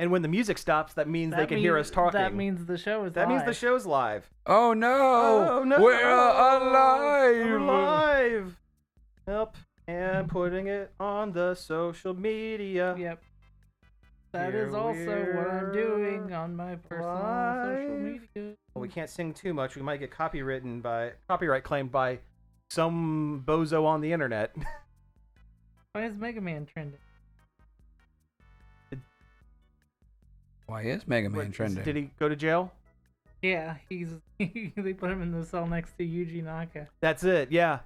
And when the music stops, that means they can hear us talking. That means the show is live. That means the show's live. Oh no! Oh no! We're alive! Alive! Yep. And putting it on the social media. Yep. That is also what I'm doing on my personal social media. Well, we can't sing too much. We might get copyright claimed by some bozo on the internet. Why is Mega Man trending? Why is Mega Man trending? Did he go to jail? Yeah, they put him in the cell next to Yuji Naka. That's it. Yeah.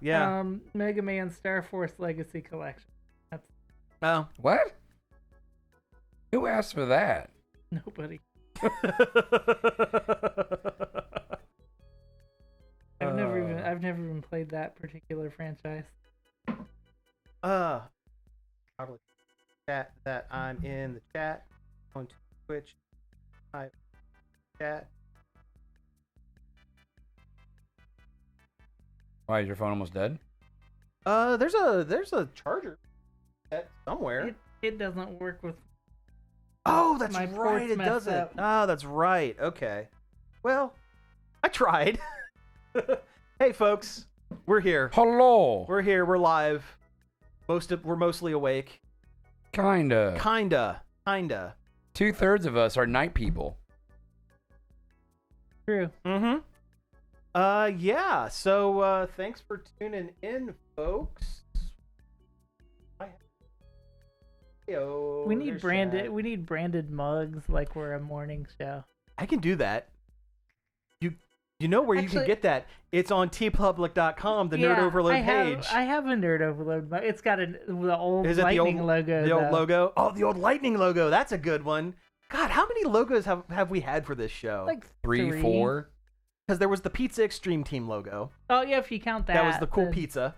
Mega Man Star Force Legacy Collection. Oh. What? Who asked for that? Nobody. I've never even played that particular franchise. Probably chat that I'm in the chat. On Twitch. Hi. Chat. Why is your phone almost dead? There's a charger somewhere. It doesn't work with. Oh, that's my right. It doesn't. up. Oh, that's right. Okay. Well, I tried. Hey, folks, we're here. Hello. We're here. We're live. We're mostly awake. Kinda. 2/3 of us are night people. True. Mm-hmm. Yeah. So, thanks for tuning in, folks. We need branded mugs like we're a morning show. I can do that. You know where you can get that? It's on tpublic.com, the Nerd Overload page. I have a Nerd Overload mug. It's got the old Lightning logo. The old logo? Oh, the old Lightning logo. That's a good one. God, how many logos have we had for this show? Like 3, 4. Because there was the Pizza Extreme Team logo. Oh, yeah, if you count that. That was the cool pizza.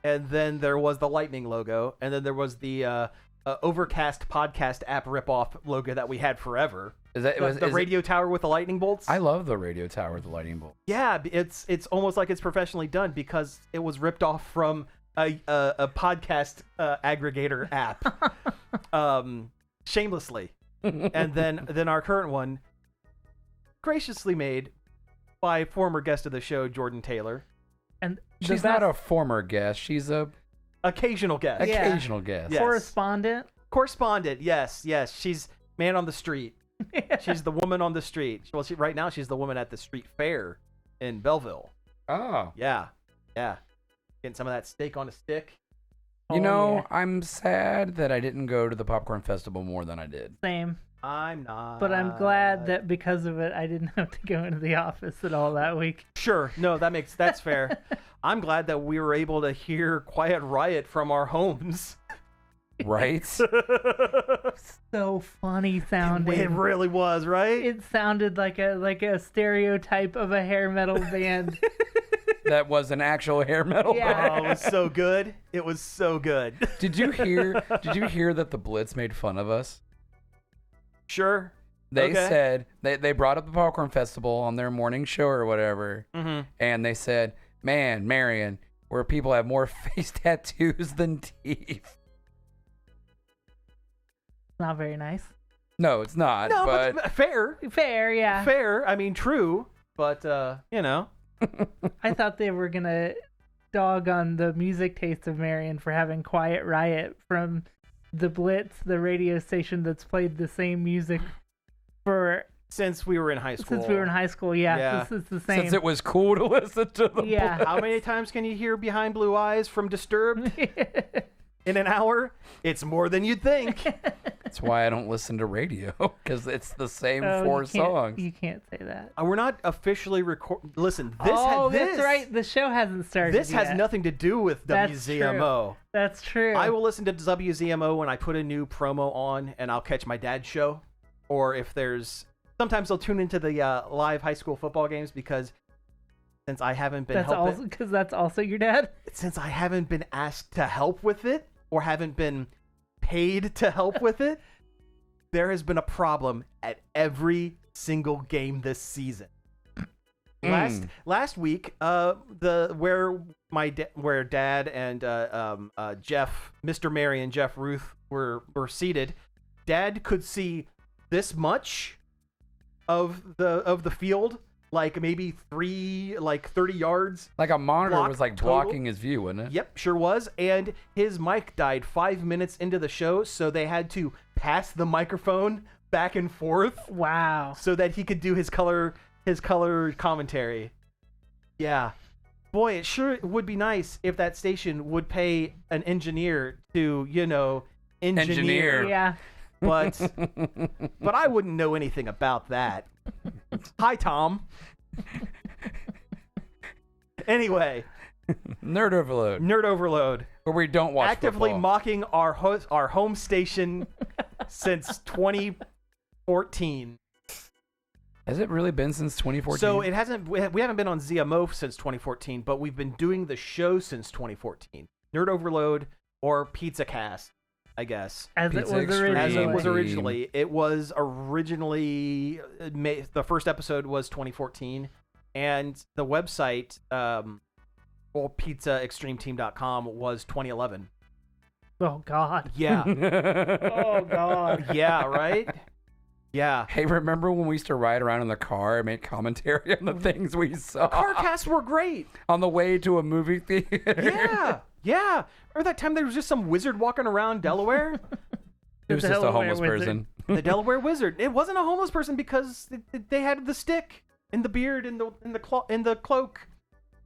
And then there was the Lightning logo. And then there was the Overcast podcast app ripoff logo that we had forever. Is that radio tower with the lightning bolts? I love the radio tower with the lightning bolt. Yeah, it's almost like it's professionally done because it was ripped off from a podcast aggregator app, shamelessly. And then our current one, graciously made by former guest of the show Jordan Taylor. And she's not a former guest; she's a occasional guest. Occasional guest. Yes. Correspondent. Yes. She's man on the street. She's the woman on the street. Well, right now she's the woman at the street fair in Belleville. Oh. Yeah. Getting some of that steak on a stick. I'm sad that I didn't go to the popcorn festival more than I did. Same. I'm not. But I'm glad that because of it, I didn't have to go into the office at all that week. Sure. No, that's fair. I'm glad that we were able to hear Quiet Riot from our homes. Right? So funny sounding. It really was, right? It sounded like a stereotype of a hair metal band. That was an actual hair metal band. Oh, it was so good. It was so good. Did you hear that the Blitz made fun of us? Sure. They said they brought up the popcorn festival on their morning show or whatever, and they said, "Man, Marion, where people have more face tattoos than teeth." Not very nice. No, it's not. No, but fair. Fair, yeah. Fair. I mean, true. But I thought they were gonna dog on the music taste of Marion for having Quiet Riot from the Blitz, the radio station that's played the same music since we were in high school. Yeah. It's the same. Since it was cool to listen to the Blitz. How many times can you hear Behind Blue Eyes from Disturbed? In an hour? It's more than you'd think. That's why I don't listen to radio, because it's the same 4 songs. You can't say that. We're not officially Listen, that's right. The show hasn't started This yet. has nothing to do with WZMO. That's true. I will listen to WZMO when I put a new promo on, and I'll catch my dad's show. Or if there's... Sometimes I'll tune into the live high school football games because since I haven't been because that's also your dad? Since I haven't been asked to help with it, or haven't been paid to help with it, there has been a problem at every single game this season. Last week, where Dad and Jeff, Mr. Mary and Jeff Ruth were seated, Dad could see this much of the field, like maybe 30 yards. Like a monitor block was like total. blocking his view, wasn't it? Yep, sure was. And his mic died 5 minutes into the show, so they had to pass the microphone back and forth Wow. so that he could do his color commentary. Yeah. Boy, it sure would be nice if that station would pay an engineer to, engineer. Yeah. But I wouldn't know anything about that. Hi, Tom. Anyway, Nerd overload, Nerd Overload. where we don't watch Actively football. mocking our home station since 2014. Has it really been since 2014? So it hasn't. We haven't been on ZMO since 2014, but we've been doing the show since 2014. Nerd Overload or Pizza Cast, I guess. As Pizza it was Extreme. As originally. it was originally. It was originally the first episode was 2014, and the website, pizzaextremeteam.com, was 2011. Oh God. Yeah. Oh God. Yeah. Right. Yeah. Hey, remember when we used to ride around in the car and make commentary on the things we saw Carcasts were great. on the way to a movie theater? Yeah. Yeah. Remember that time there was just some wizard walking around Delaware? It was The just a Delaware homeless wizard. person. The Delaware Wizard. It wasn't a homeless person because they had the stick and the beard and the cloak.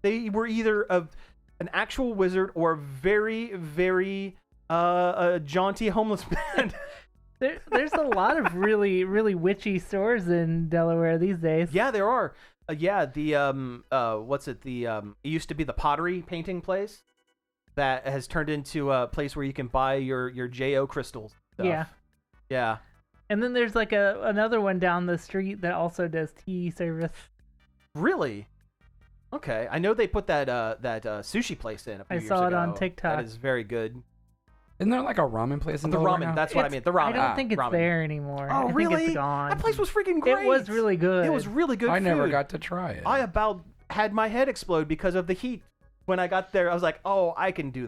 They were either an actual wizard or very, very jaunty homeless man. There's a lot of really, really witchy stores in Delaware these days. Yeah, there are. Yeah, the what's it? It used to be the pottery painting place that has turned into a place where you can buy your JO crystals. Stuff. Yeah. Yeah. And then there's like another one down the street that also does tea service. Really? Okay. I know they put that sushi place in a few I years saw it ago. on TikTok. That is very good. Isn't there like a ramen place in The Delaware ramen. now? That's what I meant. The ramen. I don't think it's ramen. there anymore. Oh, I really? think it's gone. That place was freaking great. It was really good. It was really good I never food. got to try it. I about had my head explode because of the heat. When I got there, I was like, "Oh, I can do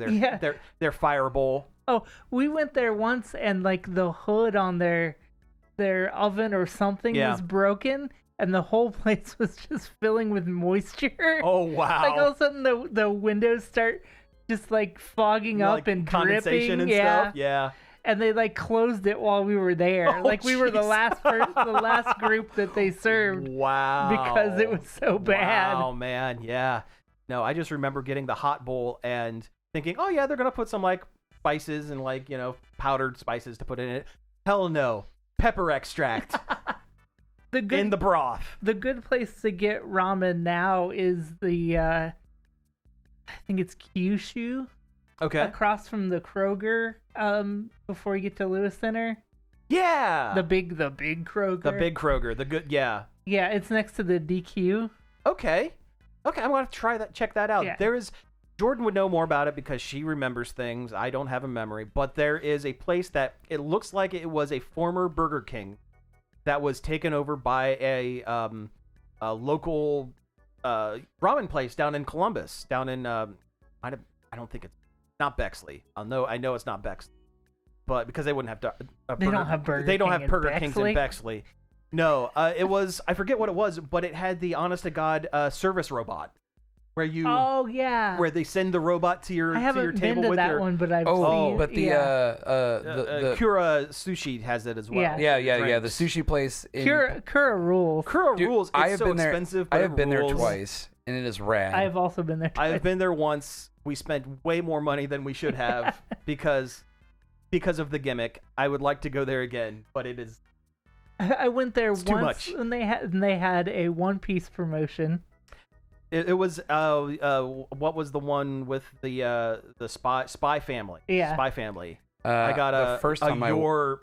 their fire bowl." Oh, we went there once, and like the hood on their oven or something Yeah. was broken, and the whole place was just filling with moisture. Oh wow! Like all of a sudden, the windows start just like fogging up Like and condensation dripping. and yeah. stuff. Yeah. And they like closed it while we were there. Oh, like we were the jeez. last group that they served. Wow. Because it was so bad. Wow, man. Yeah. No, I just remember getting the hot bowl and thinking, "Oh yeah, they're gonna put some like spices and like powdered spices to put in it." Hell no, pepper extract in the broth. The good place to get ramen now is the I think it's Kyushu, Okay. across from the Kroger, before you get to Lewis Center. Yeah. The big Kroger. The big Kroger. The good. Yeah. Yeah, it's next to the DQ. Okay. Okay, I'm gonna have to try that. Check that out. Yeah. There is. Jordan would know more about it because she remembers things. I don't have a memory, but there is a place that it looks like it was a former Burger King that was taken over by a local ramen place down in Columbus, down in I don't think it's not Bexley. I know it's not Bexley, but because they wouldn't have They don't have Burger they don't King have in Burger Kings in Bexley? Bexley. No, it was I forget what it was, but it had the honest to god service robot where Oh yeah. where they send the robot to your I haven't been table to with that your one, but I've Oh, seen. but the yeah. Kura Sushi has it as well. Yeah. the Drinks. sushi place in Kura rules. Kura Dude, rules. It's I have so been there. expensive. But I have been there rules. twice, and it is rad. I've also been there. I've twice. been there once. We spent way more money than we should have because of the gimmick. I would like to go there again, but it is I went there It's too once, much. and they had a One Piece promotion. it was what was the one with the spy family? Yeah. Spy family. I got the first time your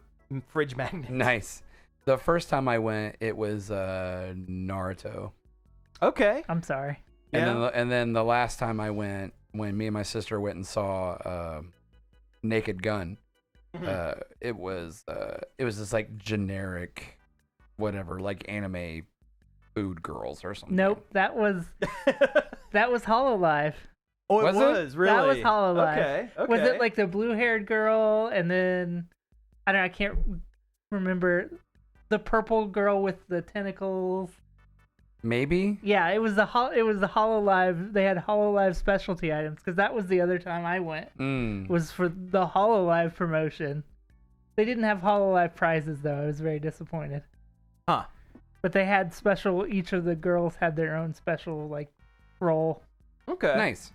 fridge magnet. nice. The first time I went, it was Naruto, Okay. I'm sorry. Yeah. and then the last time I went, when me and my sister went and saw Naked Gun, it was this like generic, whatever, like anime food girls or something. Nope, that was Hololive. Oh, it Was it? was really. That was Hololive. Okay. Okay. Was it like the blue-haired girl, and then I can't remember. the purple girl with the tentacles. Maybe. Yeah, it was the Hololive. They had Hololive specialty items because that was the other time I went. Was for the Hololive promotion. They didn't have Hololive prizes though. I was very disappointed. Huh. But they had special. Each of the girls had their own special like roll. Okay. Nice.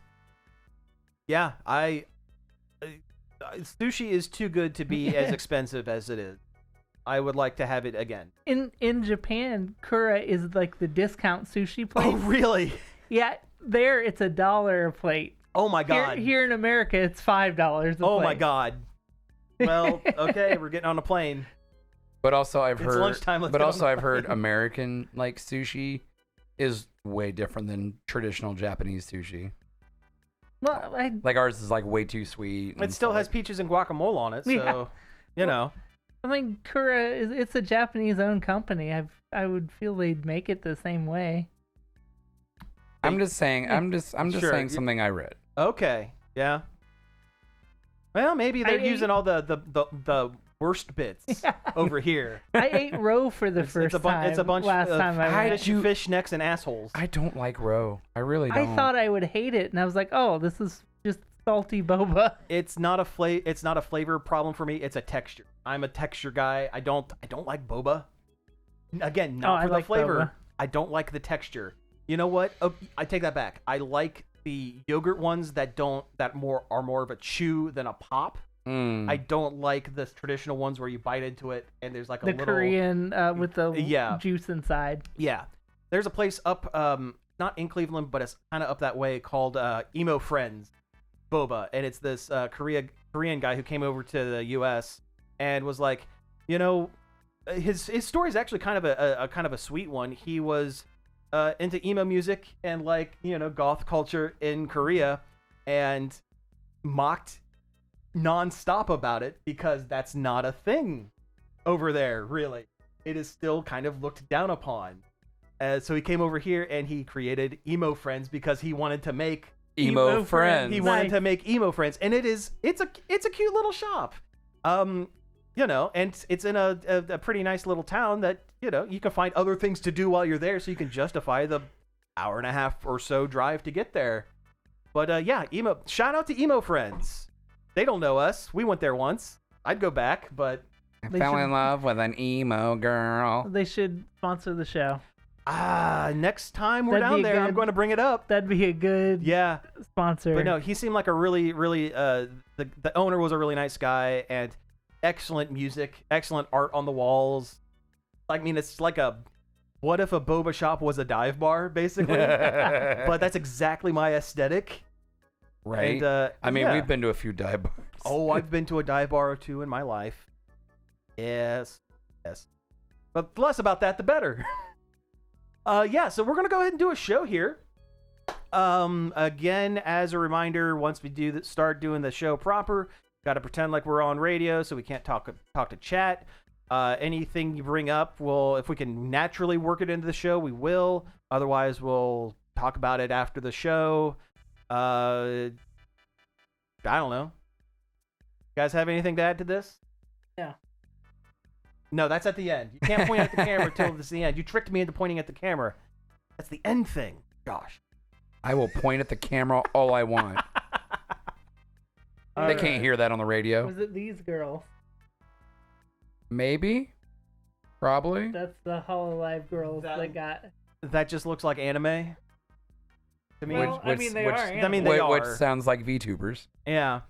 Yeah, sushi is too good to be as expensive as it is. I would like to have it again. In Japan, Kura is like the discount sushi place. Oh, really? Yeah, there it's $1 a plate. Oh my god. Here in America, it's $5 a plate. Oh my god. Well, okay, we're getting on a plane. But also I've heard. Lunchtime, but also I've heard American like sushi is way different than traditional Japanese sushi. Well, Like ours is like way too sweet. It still has peaches and guacamole on it, so Yeah. you know. I mean, Kura it's a Japanese-owned company. I would feel they'd make it the same way. I'm just saying. I'm just Sure. saying something I read. Okay. Yeah. Well, maybe they're using all the worst bits over here. I ate roe for the first time. It's a bunch last of time I went. fish necks and assholes. I don't like roe. I really don't. I thought I would hate it, and I was like, "Oh, this is just salty boba." It's not a flavor problem for me. It's a texture. I'm a texture guy. I don't like boba. Again, not I for the like flavor. boba. I don't like the texture. You know what? Oh, I take that back. I like the yogurt ones that are more of a chew than a pop. I don't like the traditional ones where you bite into it and there's like a the little Korean with the juice inside. Yeah. There's a place up not in Cleveland, but it's kind of up that way called Emo Friends Boba, and it's this Korean guy who came over to the US and was like, you know, his story is actually kind of a sweet one. He was into emo music and like, you know, goth culture in Korea and mocked nonstop about it because that's not a thing over there, really. It is still kind of looked down upon. So he came over here and he created Emo Friends because he wanted to make emo friends. He wanted to make emo friends, and it's a cute little shop. You know, and it's in a pretty nice little town that, you know, you can find other things to do while you're there, so you can justify the hour and a half or so drive to get there. But yeah, shout out to Emo Friends. They don't know us. We went there once. I'd go back, but I fell in love with an emo girl. They should sponsor the show. Next time we're That'd down be there, I'm going to bring it up. That'd be a good sponsor. But no, he seemed like a really, really, the owner was a really nice guy, and excellent music, excellent art on the walls. I mean, it's like what if a boba shop was a dive bar, basically? But that's exactly my aesthetic. Right. And, I mean, yeah. we've been to a few dive bars. Oh, I've been to a dive bar or two in my life. Yes. But the less about that, the better. Yeah, so we're going to go ahead and do a show here. Again, as a reminder, once we start doing the show proper, got to pretend like we're on radio, so we can't talk to chat. Anything you bring up, if we can naturally work it into the show, we will. Otherwise, we'll talk about it after the show. I don't know. You guys have anything to add to this? Yeah. No, that's at the end. You can't point at the camera until it's the end. You tricked me into pointing at the camera. That's the end thing. Gosh. I will point at the camera all I want. They can't hear that on the radio. Was it these girls? Maybe. Probably. That's the Hololive girls that got. That just looks like anime to me. Well, I mean, they are. I mean, they Which are. sounds like VTubers. Yeah.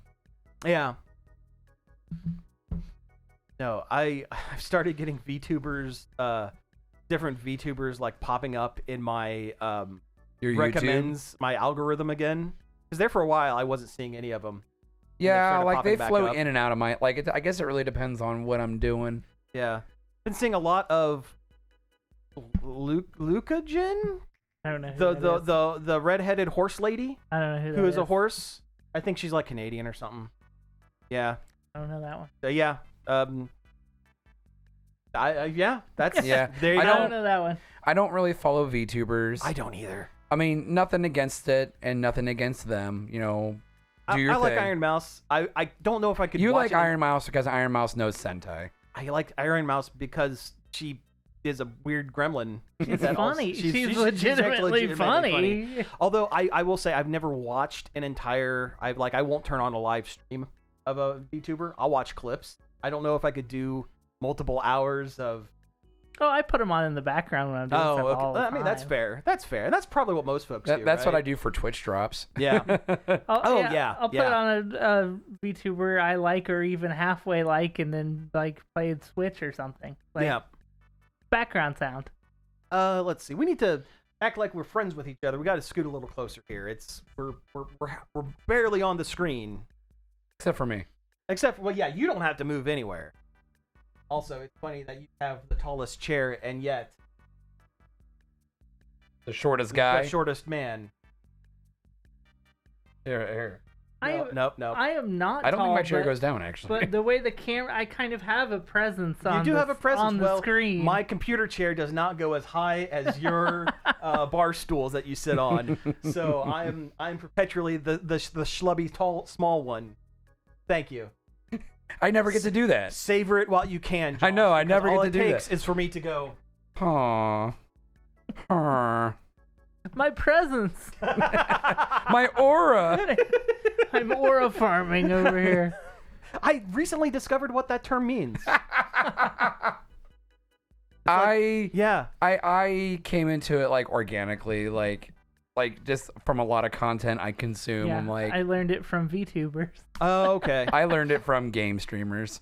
No, I've started getting VTubers, different VTubers like popping up in my Your recommends, my algorithm again. Because there for a while I wasn't seeing any of them. Yeah, like they back float up. in and out of my. Like, I guess it really depends on what I'm doing. Yeah, been seeing a lot of Lucagen, I don't know who that is. the redheaded horse lady I don't know who that who is a horse. I think she's like Canadian or something. Yeah. I don't know that one. Yeah. That's Yeah. There you I go. don't know that one. I don't really follow VTubers. I don't either. I mean, nothing against it and nothing against them. You know, do your I thing. like Iron Mouse. I don't know if I could. You watch like it. Iron Mouse because Iron Mouse knows Sentai. I like Iron Mouse because she is a weird gremlin. It's funny. She's legitimately funny. Although I will say I've never watched an entire. I won't turn on a live stream of a VTuber. I'll watch clips. I don't know if I could do multiple hours of. Oh, I put them on in the background when I'm doing stuff all the time. I mean, that's fair. That's fair. And that's probably what most folks do. That's right? what I do for Twitch drops. Yeah. I'll put on a VTuber I like or even halfway like, and then like play Switch or something. Like, yeah. Background sound. Let's see. We need to act like we're friends with each other. We got to scoot a little closer here. We're barely on the screen. Except for me. You don't have to move anywhere. Also, it's funny that you have the tallest chair and yet the shortest guy. The shortest man. Here. Nope. I am not. I don't think my chair but, goes down actually. But the way the camera, I kind of have a presence on. You do have a presence on the screen. My computer chair does not go as high as your bar stools that you sit on, so I'm perpetually the schlubby tall small one. Thank you. I never get to do that. Savor it while you can, Josh, I know. I never get to do that. All it takes is for me to go. Aww. My presence. My aura. I'm aura farming over here. I recently discovered what that term means. I came into it like organically, like just from a lot of content I consume. Yeah, I'm like, I learned it from VTubers. Oh, okay. I learned it from game streamers.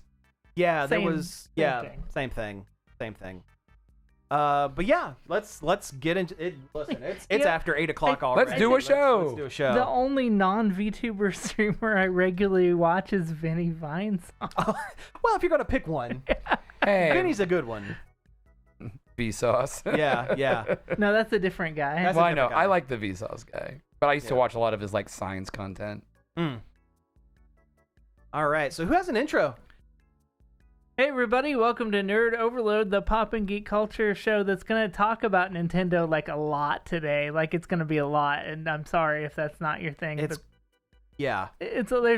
Yeah, Same thing. But yeah, let's get into it. Listen, it's after 8 o'clock already. Let's do a show. Let's do a show. The only non-VTuber streamer I regularly watch is Vinny Vines. Well, if you're gonna pick one, Hey, Vinny's a good one. Vsauce. Yeah. No, that's a different guy. That's Well, a I know. different guy. I like the Vsauce guy, but I used to watch a lot of his like science content. All right. So who has an intro? Hey everybody, welcome to Nerd Overload, the pop and geek culture show that's going to talk about Nintendo like a lot today. Like it's going to be a lot, and I'm sorry if that's not your thing. There's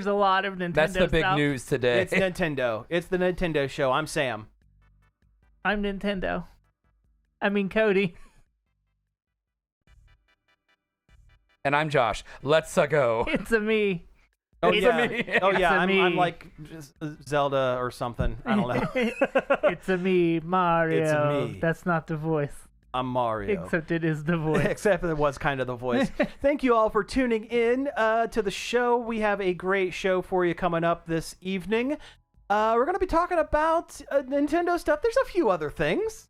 a lot of Nintendo That's the big stuff. news today. It's Nintendo. It's the Nintendo show. I'm Sam. I'm Nintendo. I mean Cody. And I'm Josh. Let's go. It's a me. Oh It's yeah. a me. Oh yeah. It's a me. I'm like Zelda or something. I don't know. It's a me, Mario. It's a me. That's not the voice. I'm Mario. Except it is the voice. Except it was kind of the voice. Thank you all for tuning in to the show. We have a great show for you coming up this evening. We're going to be talking about Nintendo stuff. There's a few other things.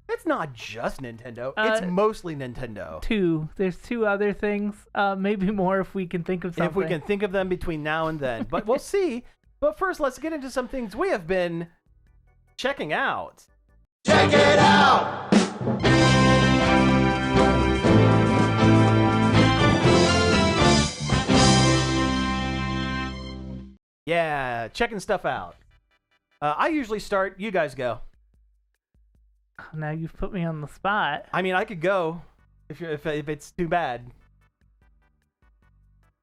It's not just Nintendo. It's mostly Nintendo. There's two other things. Maybe more if we can think of something. If we can think of them between now and then. But we'll see. But first, let's get into some things we have been checking out. Check it out! Yeah, checking stuff out. I usually start. You guys go. Now you've put me on the spot. I mean, I could go if it's too bad.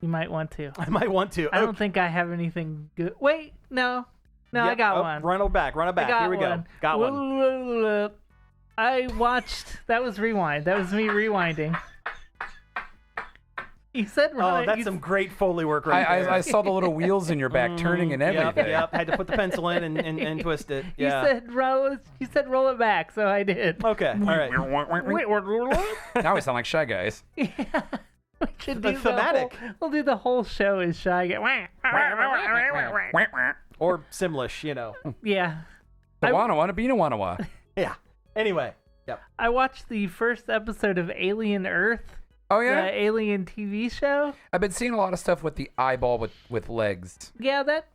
You might want to. I might want to. I don't think I have anything good. Wait, no, Yep. I got one. Run it back. Here we go. Got one. I watched. That was rewind. That was me rewinding. You said Oh, that's some great Foley work right there. I saw the little wheels in your back turning and everything. Yep. Had to put the pencil in and twist it. Yeah. You said roll it back, so I did. Okay. All right. Now we sound like Shy Guys. Yeah. We should The do thematic. We'll do the whole show as Shy Guy. Or Simlish, you know. Yeah. The wanna be no wanna. Yeah. Anyway. Yep. I watched the first episode of Alien Earth. Oh yeah. The Alien TV show. I've been seeing a lot of stuff with the eyeball with legs. Yeah, that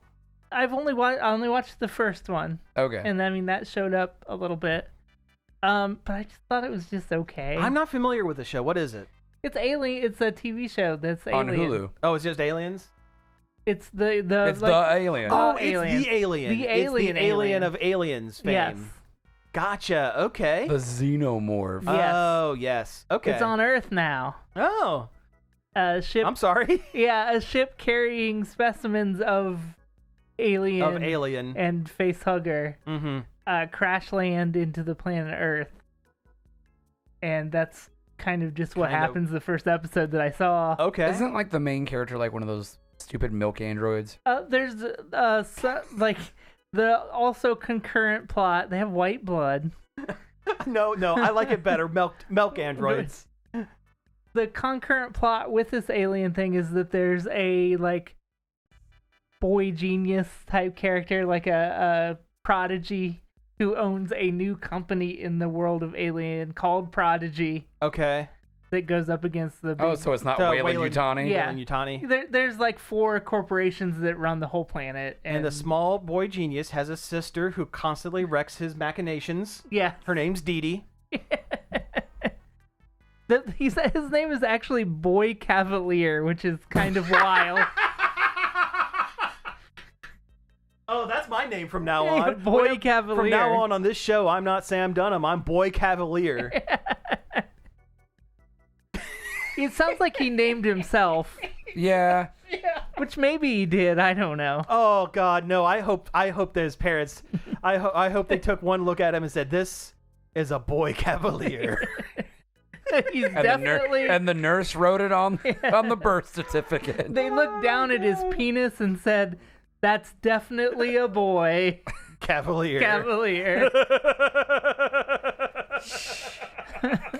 I only watched the first one. Okay. And I mean that showed up a little bit. But I just thought it was just okay. I'm not familiar with the show. What is it? It's Alien. It's a TV show that's on Alien. Hulu. Oh, it's just aliens? It's the It's the alien. Oh, Alien. it's the alien. The It's alien the alien of aliens fame. Yes. Gotcha. Okay. The xenomorph. Yes. Oh, yes. Okay. It's on Earth now. Oh. A ship. I'm sorry. Yeah, a ship carrying specimens of alien Of alien. and facehugger Mm-hmm. crash land into the planet Earth, and that's kind of just what happens the first episode that I saw. Okay. Isn't like the main character like one of those stupid milk androids? There's like the also concurrent plot. They have white blood. No, I like it better. Milk androids. The concurrent plot with this alien thing is that there's a like boy genius type character, like a prodigy who owns a new company in the world of Alien called Prodigy. Okay. That goes up against the big... Oh, so it's not Weyland-Yutani? Yeah. Weyland-Yutani. There's like 4 corporations that run the whole planet. And the small boy genius has a sister who constantly wrecks his machinations. Yeah. Her name's Dee Dee. His name is actually Boy Cavalier, which is kind of wild. Oh, that's my name from now on. Boy Cavalier. From now on this show, I'm not Sam Dunham. I'm Boy Cavalier. It sounds like he named himself. Yeah. Which maybe he did. I don't know. Oh God, no! I hope that his parents, I hope they took one look at him and said, "This is a Boy Cavalier." He's And definitely. the nurse wrote it on the birth certificate. They looked down at his penis and said, "That's definitely a boy." Cavalier. Cavalier.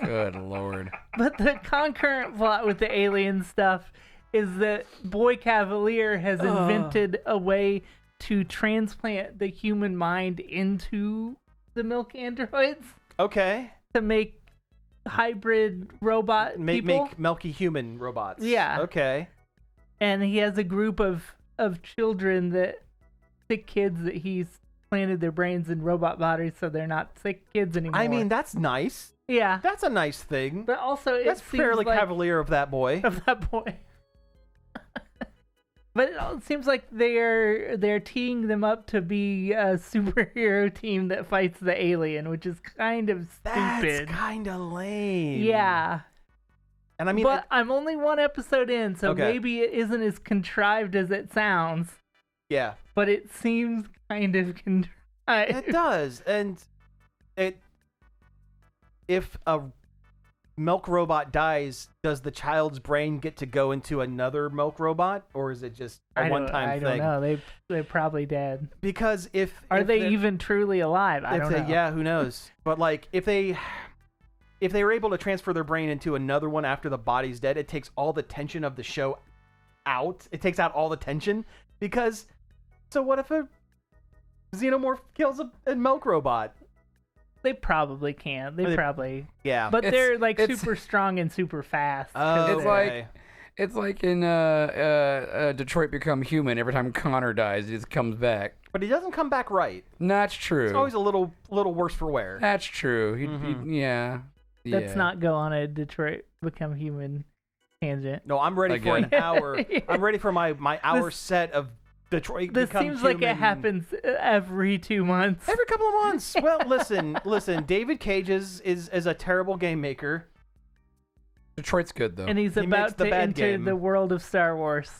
Good Lord. But the concurrent plot with the alien stuff is that Boy Cavalier has invented a way to transplant the human mind into the milk androids Okay. to make hybrid robot people. Make milky human robots. Yeah. Okay. And he has a group of children sick kids that he's planted their brains in robot bodies so they're not sick kids anymore. I mean, that's nice. yeah. That's a nice thing. But also, That's it seems fairly like cavalier of that boy. of that boy. But it seems like they're teeing them up to be a superhero team that fights the alien, which is kind of stupid. That's kind of lame. Yeah. And I mean, But I'm only 1 episode in, so Okay. maybe it isn't as contrived as it sounds. yeah, But it seems kind of contrived. it does. And if a milk robot dies, does the child's brain get to go into another milk robot, or is it just a one-time thing? I don't know. They're probably dead. Because if Are if they they're- even truly alive? I don't know. Yeah, who knows? But like, if they were able to transfer their brain into another one after the body's dead, it takes all the tension of the show out. It takes out all the tension because. So what if a xenomorph kills a milk robot? They probably can. They probably. Yeah, But they're like it's- super strong and super fast. Oh, It's okay. It's like in Detroit Become Human. Every time Connor dies, he just comes back. But he doesn't come back right. That's true. It's always a little worse for wear. That's true. Yeah. Let's Yeah. not go on a Detroit Become Human tangent. No, I'm ready for an Again. hour. I'm ready for my hour set of Detroit This Become seems like it Human. happens every 2 months. Every couple of months. Well, listen. David Cage is a terrible game maker. Detroit's good though. And he's He makes about the to bad enter game. the world of Star Wars.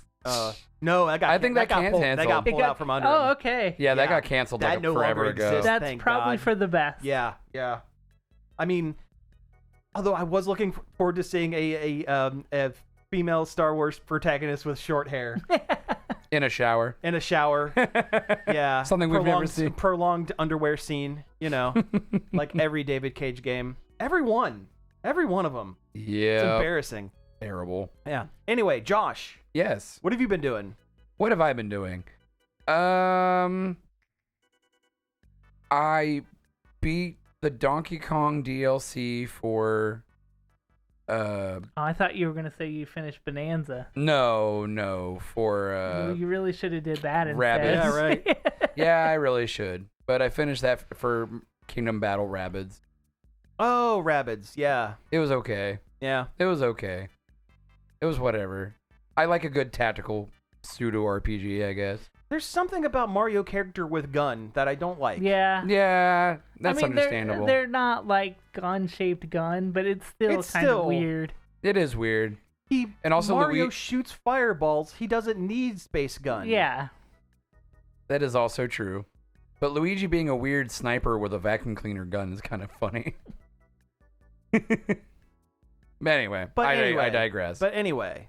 No, that got. I think that got can't pulled. cancel. That got It pulled got- out from under. Oh, him. okay. Yeah, that Yeah. got canceled That like no forever longer ago. exists. That's Thank probably God. for the best. Yeah. I mean, although I was looking forward to seeing a female Star Wars protagonist with short hair In a shower. in a shower. Yeah, Something we've never seen. Prolonged underwear scene. You know, like every David Cage game. Every one of them. It's Yeah. embarrassing. Terrible. Yeah. Anyway, Josh, Yes. what have you been doing? What have I been doing? I beat the Donkey Kong DLC for Oh, I thought you were gonna say you finished Bonanza. no, for You really should have did that instead. Rabbids. Yeah, right. yeah, I really should. But I finished that for Kingdom Battle Rabbids. Oh, Rabbids. Yeah. It was okay. Yeah. It was okay. It was whatever. I like a good tactical pseudo RPG, I guess. There's something about Mario character with gun that I don't like. Yeah. Yeah, that's I mean, understandable. They're not like gun-shaped gun, but it's still It's kind still- of weird. It is weird. And also Mario Luigi- shoots fireballs. He doesn't need space gun. Yeah. That is also true. But Luigi being a weird sniper with a vacuum cleaner gun is kind of funny. But anyway, I digress. But anyway.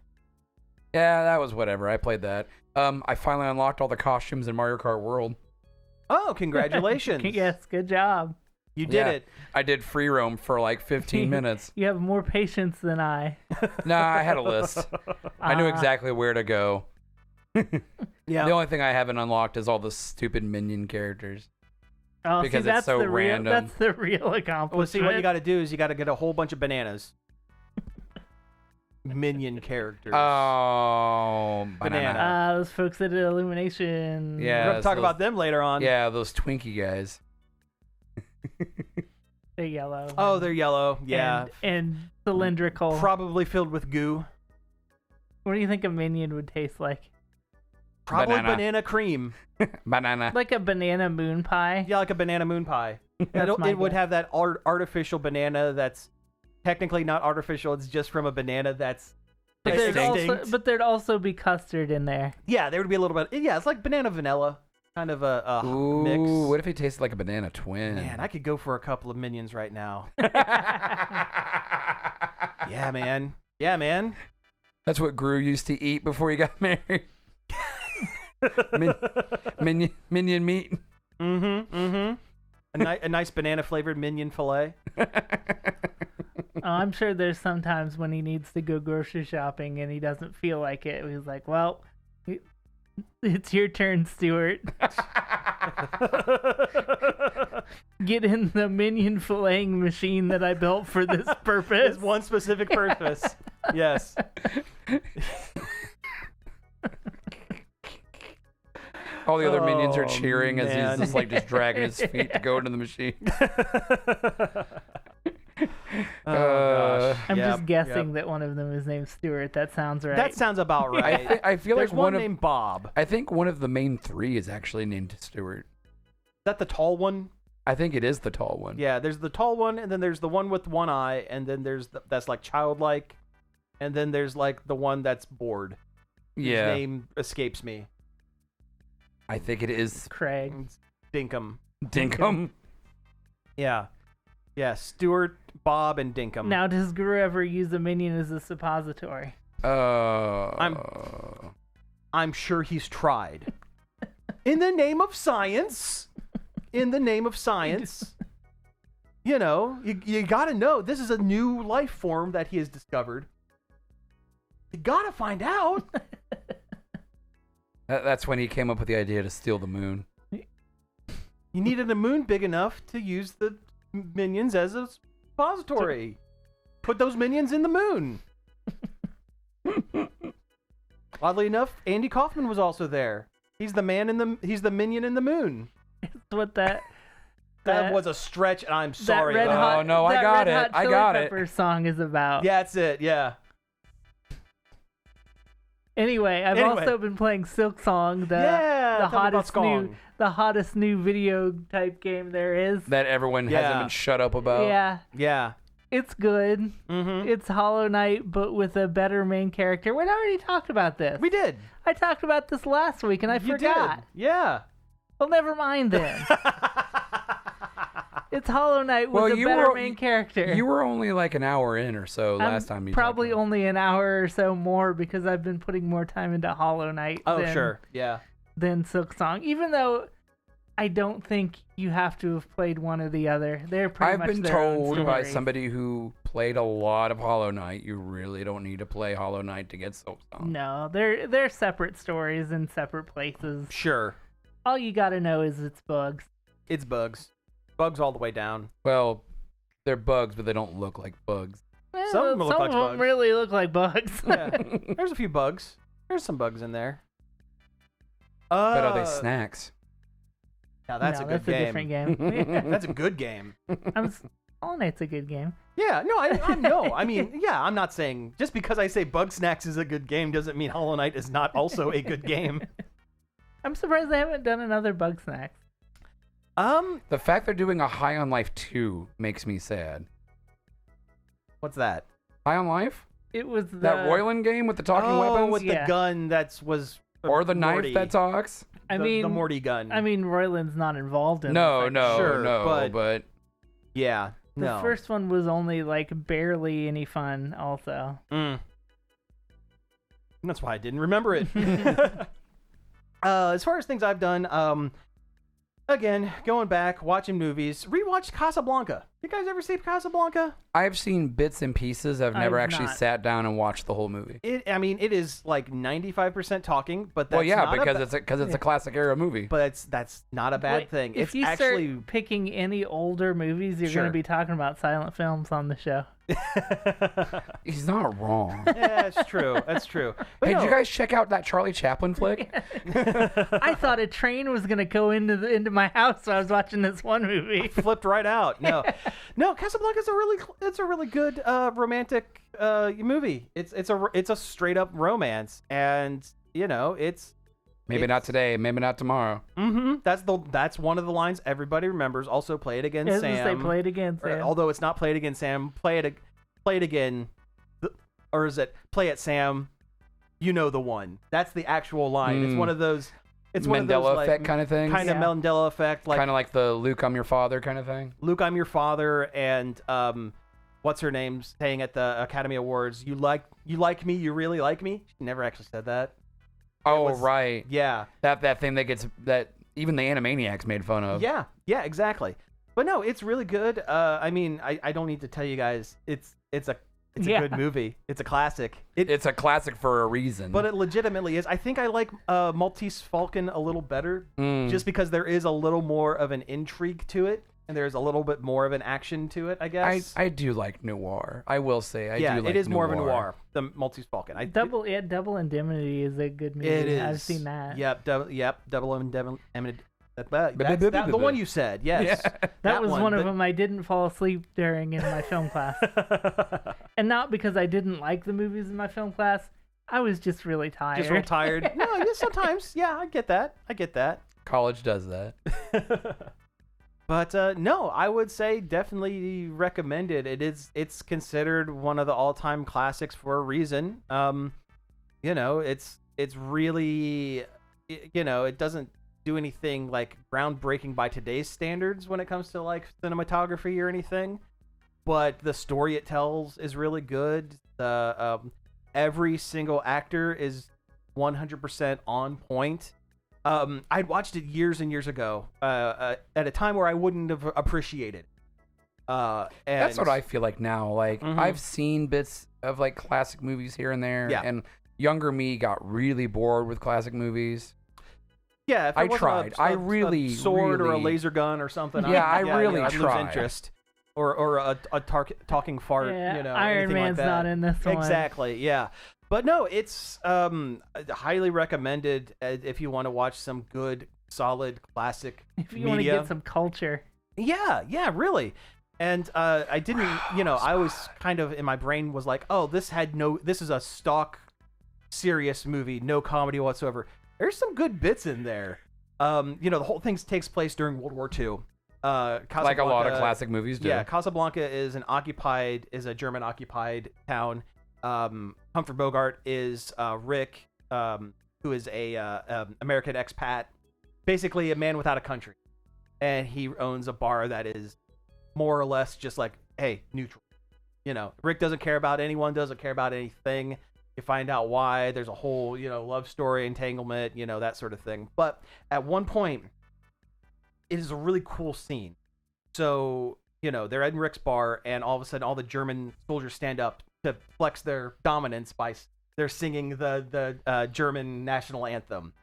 Yeah, that was whatever. I played that. I finally unlocked all the costumes in Mario Kart World. Oh, congratulations. Yes, good job. You did it. I did free roam for like 15 minutes. You have more patience than I. No, I had a list. I knew exactly where to go. Yeah. The only thing I haven't unlocked is all the stupid minion characters. Oh, Because see, it's that's so the real, random. That's the real accomplishment. Well, see, what you got to do is you got to get a whole bunch of bananas. Minion characters. Oh, Banana. Those folks that did Illumination. Yeah. We're going to talk those- about them later on. Yeah, those Twinkie guys. They're yellow. Oh, they're yellow. Yeah. And cylindrical. Probably filled with goo. What do you think a minion would taste like? Probably Banana. banana cream. Banana. Like a banana moon pie? Yeah, like a banana moon pie. That's my It would guess. have that artificial banana that's technically not artificial. It's just from a banana that's But there'd, extinct. also, but there'd also be custard in there. Yeah, there would be a little bit. Yeah, it's like banana vanilla. Kind of a Ooh, mix. what if he tasted like a banana twin? Man, I could go for a couple of minions right now. Yeah, man. Yeah, man. That's what Gru used to eat before he got married. Minion meat. A nice banana flavored minion fillet. Oh, I'm sure there's sometimes when he needs to go grocery shopping and he doesn't feel like it. He's like, well, it's your turn, Stuart. Get in the minion filleting machine that I built for this purpose. It's one specific purpose. Yes. All the other minions are Oh, cheering as man. he's just dragging his feet to go into the machine. Oh, gosh. I'm Yep, just guessing yep. that one of them is named Stuart. That sounds right. That sounds about right. I feel There's like one one of named Bob. I think one of the main three is actually named Stuart. Is that the tall one? I think it is the tall one. Yeah, there's the tall one, and then there's the one with one eye, and then there's that's like childlike, and then there's like the one that's bored. His Yeah. name escapes me. I think it is Craig. It's Dinkum. Dinkum. Yeah. Yeah, Stuart, Bob, and Dinkum. Now, does Guru ever use a minion as a suppository? I'm sure he's tried. In the name of science. In the name of science. You know, you gotta know this is a new life form that he has discovered. You gotta find out. That's when he came up with the idea to steal the moon. You needed a moon big enough to use the minions as a suppository. Put those minions in the moon. Oddly enough, Andy Kaufman was also there. He's the minion in the moon. That's what that That was a stretch, and I'm that sorry. Red about Hot, Oh, no, I that got Red it. Hot I Chili got it. Peppers song is about. Yeah, that's it. Yeah. Anyway, I've Anyway. also been playing Silk Song, the Yeah, tell me about Skong. the hottest new video type game there is. That everyone hasn't Yeah. been shut up about. Yeah, Yeah. it's good. Mm-hmm. It's Hollow Knight, but with a better main character. We already talked about this. We did. I talked about this last week, and I You forgot. did. Yeah. Well, never mind then. It's Hollow Knight with Well, a you better were- main character. You were only like an hour in or so I'm last time you probably talked about only an hour or so more because I've been putting more time into Hollow Knight Oh, than, sure. Yeah. than Silk Song. Even though I don't think you have to have played one or the other. They're pretty I've much been their own told by stories. somebody who played a lot of Hollow Knight, you really don't need to play Hollow Knight to get Silk Song. No, they're separate stories in separate places. Sure. All you gotta know is it's bugs. It's bugs. Bugs all the way down. Well, they're bugs, but they don't look like bugs. Well, Some of them look like them bugs. really look like bugs. Yeah. There's a few bugs. There's some bugs in there. But are they snacks? Now that's No, a good that's game. a different game. That's a good game. Hollow Knight's a good game. Yeah, no, I know. I mean, yeah, I'm not saying just because I say Bug Snacks is a good game doesn't mean Hollow Knight is not also a good game. I'm surprised they haven't done another Bug Snacks. The fact they're doing a High on Life 2 makes me sad. What's that? High on Life? It was That Royland game with the talking oh, weapons? with Yeah. the gun that was Or the Morty. knife that talks. The Morty gun. I mean, Royland's not involved in No, Sure, but yeah, the first one was only like barely any fun. Also, that's why I didn't remember it. As far as things I've done, again, going back, watching movies, rewatched Casablanca. You guys ever see Casablanca? I've seen bits and pieces. I've never I've actually not. sat down and watched the whole movie. It is like 95% talking, but that's Well, yeah, not because it's a classic era movie. but that's not a bad thing. If It's you actually start picking any older movies, you're Sure. going to be talking about silent films on the show. He's not wrong. yeah, it's true. That's true. But Hey, no, did you guys check out that Charlie Chaplin flick? I thought a train was going to go into my house while I was watching this one movie. flipped right out. No, Casablanca's a really good romantic movie. It's a straight up romance, and it's Maybe not today, maybe not tomorrow. That's one of the lines everybody remembers. Also, play it again, As Sam. they played again, Sam. Although it's not play it again, Sam. Play it again, or is it play it, Sam? You know the one. That's the actual line. It's one of those. It's one of those, Mandela like, effect kind of thing. Kind of Yeah. Mandela effect, like Kind of like the Luke, I'm your father kind of thing. Luke, I'm your father, and what's her name saying at the Academy Awards? You like me? You really like me? She never actually said that. Oh, was- right. Yeah. That thing that even the Animaniacs made fun of. Yeah, exactly. But no, it's really good. I mean, I don't need to tell you guys. It's a good movie. It's a classic. It's a classic for a reason. But it legitimately is. I think I like Maltese Falcon a little better, Mm. just because there is a little more of an intrigue to it, and there's a little bit more of an action to it, I guess. I do like noir. I will say I do like it is more of a noir. noir. The Maltese Falcon. Double Indemnity is a good movie. It is. I've seen that. Yep. Double Indemnity. That's the one you said. Yes. Yeah. That was one of but- them I didn't fall asleep during in my film class. And not because I didn't like the movies in my film class. I was just really tired. Just real tired. No, yeah, sometimes. Yeah, I get that. College does that. But no, I would say definitely recommended. It's considered one of the all-time classics for a reason. It's really, it doesn't do anything like groundbreaking by today's standards when it comes to like cinematography or anything, but the story it tells is really good. The every single actor is 100% on point. I'd watched it years and years ago, at a time where I wouldn't have appreciated. And That's what I feel like now. Like Mhm. I've seen bits of like classic movies here and there, Yeah. and younger me got really bored with classic movies. Yeah, if I it wasn't tried. I really, a sword or a really- laser gun or something. Yeah, I really I'd lose tried. interest. Or a talking fart. Yeah, anything Iron like Man's that. not in this one. Exactly. Yeah. But no, it's highly recommended if you want to watch some good, solid, classic If you media. want to get some culture. Yeah, really. And I didn't, I was kind of in my brain was like, oh, this is a stock, serious movie, no comedy whatsoever. There's some good bits in there. The whole thing takes place during World War II. Like a lot of classic movies do. Yeah, Casablanca is a German occupied town. Humphrey Bogart is Rick, who is a American expat, basically a man without a country, and he owns a bar that is more or less just like, hey, neutral. Rick doesn't care about anyone, doesn't care about anything. You find out why. There's a whole, love story, entanglement, that sort of thing. But at one point, it is a really cool scene. So, they're at Rick's bar, and all of a sudden, all the German soldiers stand up to flex their dominance by they're singing the German national anthem.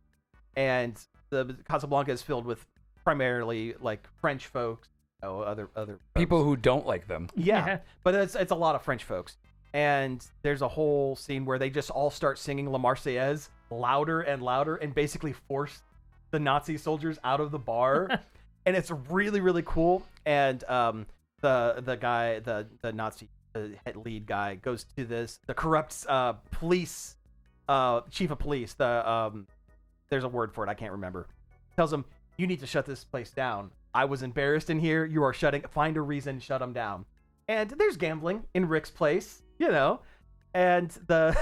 And the Casablanca is filled with primarily like French folks, other People folks. who don't like them. Yeah, but it's a lot of French folks. And there's a whole scene where they just all start singing La Marseillaise louder and louder and basically force the Nazi soldiers out of the bar. And it's really, really cool. And the guy, the Nazi head lead guy, goes to the corrupt police chief of police. There's a word for it, I can't remember. Tells him, you need to shut this place down. I was embarrassed in here. You are find a reason, shut them down. And there's gambling in Rick's place, And the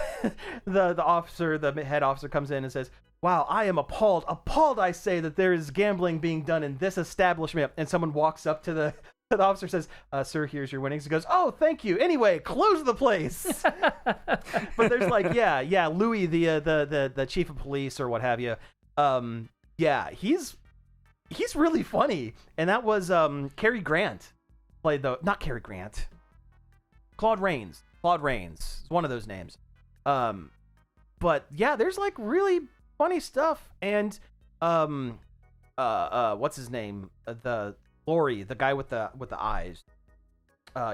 the officer, the head officer, comes in and says, wow, I am appalled. Appalled, I say, that there is gambling being done in this establishment. And someone walks up to the officer, says, sir, here's your winnings. He goes, oh, thank you. Anyway, close the place. But there's like, yeah, Louis, the chief of police or what have you. Yeah, he's really funny. And that was Cary Grant played not Cary Grant. Claude Rains. Claude Rains is one of those names. But yeah, there's like really funny stuff. And what's his name? The Laurie, the guy with the eyes.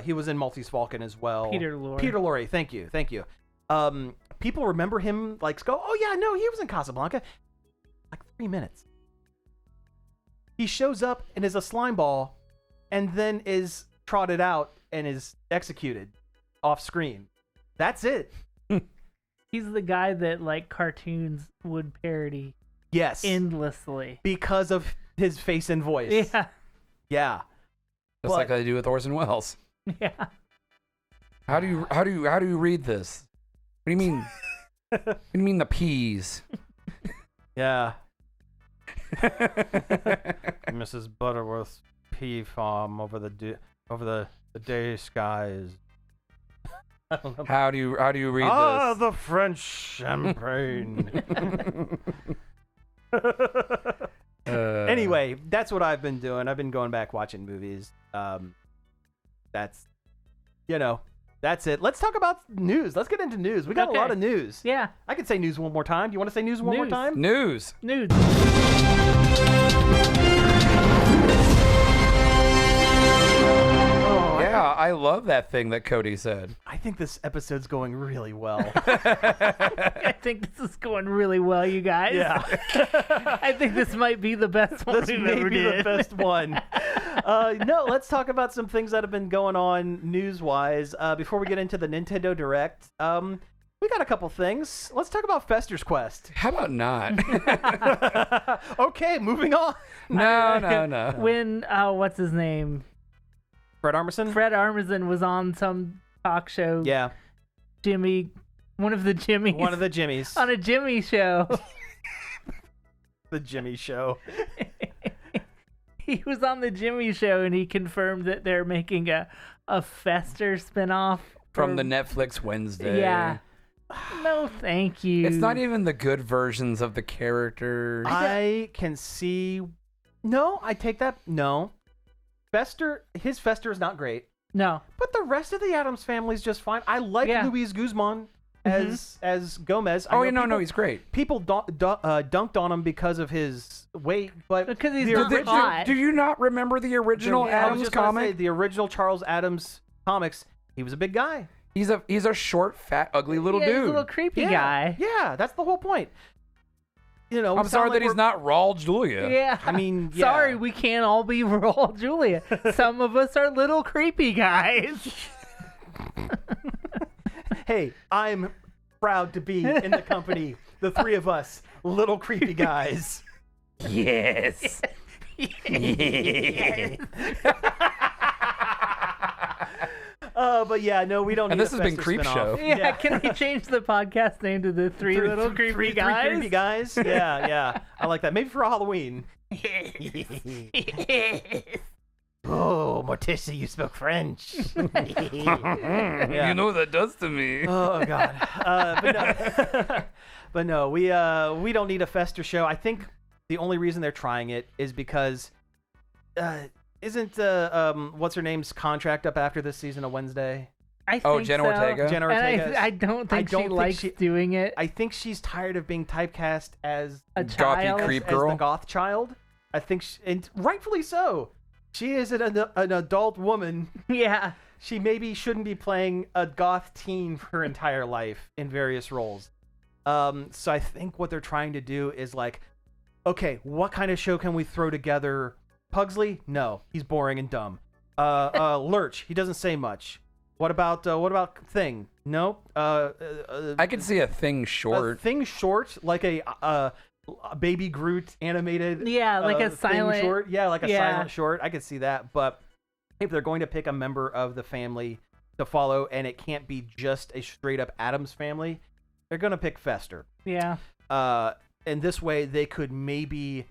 He was in Maltese Falcon as well. Peter Lorre. Peter Lorre, thank you. People remember him like go, oh yeah, no, he was in Casablanca. Like 3 minutes. He shows up and is a slime ball, and then is trotted out and is executed off screen. That's it. He's the guy that like cartoons would parody. Yes. Endlessly. Because of his face and voice. Yeah. Yeah. Just like they do with Orson Welles. Yeah. How do you read this? What do you mean? What do you mean the peas? Yeah. Mrs. Butterworth's pea farm over the day skies. I don't know. How do you read this? The French champagne. Anyway, that's what I've been doing. I've been going back watching movies. That's it. Let's talk about news. Let's get into news. We got a lot of news. Yeah. I can say news one more time. Do you want to say news one more time? News. Yeah, I love that thing that Cody said. I think this episode's going really well. I think this is going really well, you guys. Yeah. I think this might be the best one This we've may ever be the did. best one. No, let's talk about some things that have been going on news-wise. Before we get into the Nintendo Direct, we got a couple things. Let's talk about Fester's Quest. How about not? Okay, moving on. No. When, what's his name? Fred Armisen? Fred Armisen was on some talk show. Yeah. One of the Jimmys. One of the Jimmys. On a Jimmy show. The Jimmy Show. He was on the Jimmy Show and he confirmed that they're making a Fester spinoff. From the Netflix Wednesday. Yeah. No, thank you. It's not even the good versions of the characters. I can see... No, I take that... No. His Fester is not great. No. But the rest of the Addams family is just fine. I like Luis Guzman as Gomez. No, he's great. People dunked on him because of his weight, but because he's not hot. Do you not remember the original Addams comic? The original Charles Addams comics. He was a big guy. He's a short, fat, ugly little dude. He's a little creepy guy. Yeah, that's the whole point. I'm sorry that he's not Raul Julia. Yeah. I mean, yeah. Sorry, we can't all be Raul Julia. Some of us are little creepy guys. Hey, I'm proud to be in the company. The three of us, little creepy guys. Yes. Yes. But yeah, no, we don't. And need this a has been Fester Creep spinoff. Show. Yeah, can we change the podcast name to the three little creepy guys? Three creepy guys. Yeah, I like that. Maybe for Halloween. Oh, Morticia, you spoke French. Yeah. You know what that does to me. Oh God. But no, we don't need a Fester show. I think the only reason they're trying it is because isn't what's her name's contract up after this season of Wednesday? I think Jenna so. Ortega. Jenna And Ortega. I don't think she likes doing it. I think she's tired of being typecast as A Gothy child. creep as girl. the goth child. I think, and rightfully so. She is an adult woman. Yeah. She maybe shouldn't be playing a goth teen for her entire life in various roles. So I think what they're trying to do is like, okay, what kind of show can we throw together? Pugsley? No, he's boring and dumb. Lurch, he doesn't say much. What about Thing? No. I could see a Thing short. Thing short, like a Baby Groot animated. Yeah, like a Thing silent short. Yeah, like a silent short. I could see that. But if they're going to pick a member of the family to follow, and it can't be just a straight up Addams family, they're going to pick Fester. Yeah. and this way they could maybe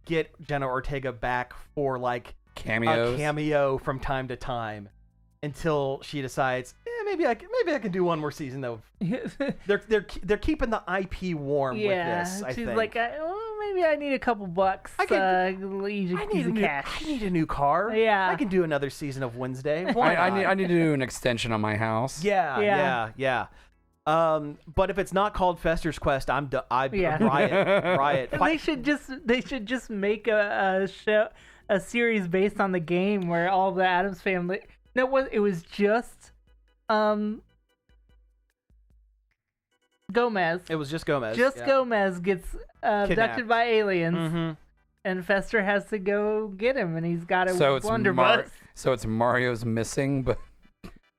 get Jenna Ortega back for like Cameos. a cameo from time to time until she decides, maybe I can do one more season of. They're keeping the IP warm with this. I she's think. like, maybe I need a couple bucks. I need a new car. Yeah. I can do another season of Wednesday. Why I need to do an extension on my house. Yeah. But if it's not called Fester's Quest, riot. And they should just make a series based on the game where all the Addams family. No, it was just Gomez. It was just Gomez. Gomez gets abducted by aliens, Mm-hmm. and Fester has to go get him, and he's got a So blunderbuss. So it's Mario's missing, but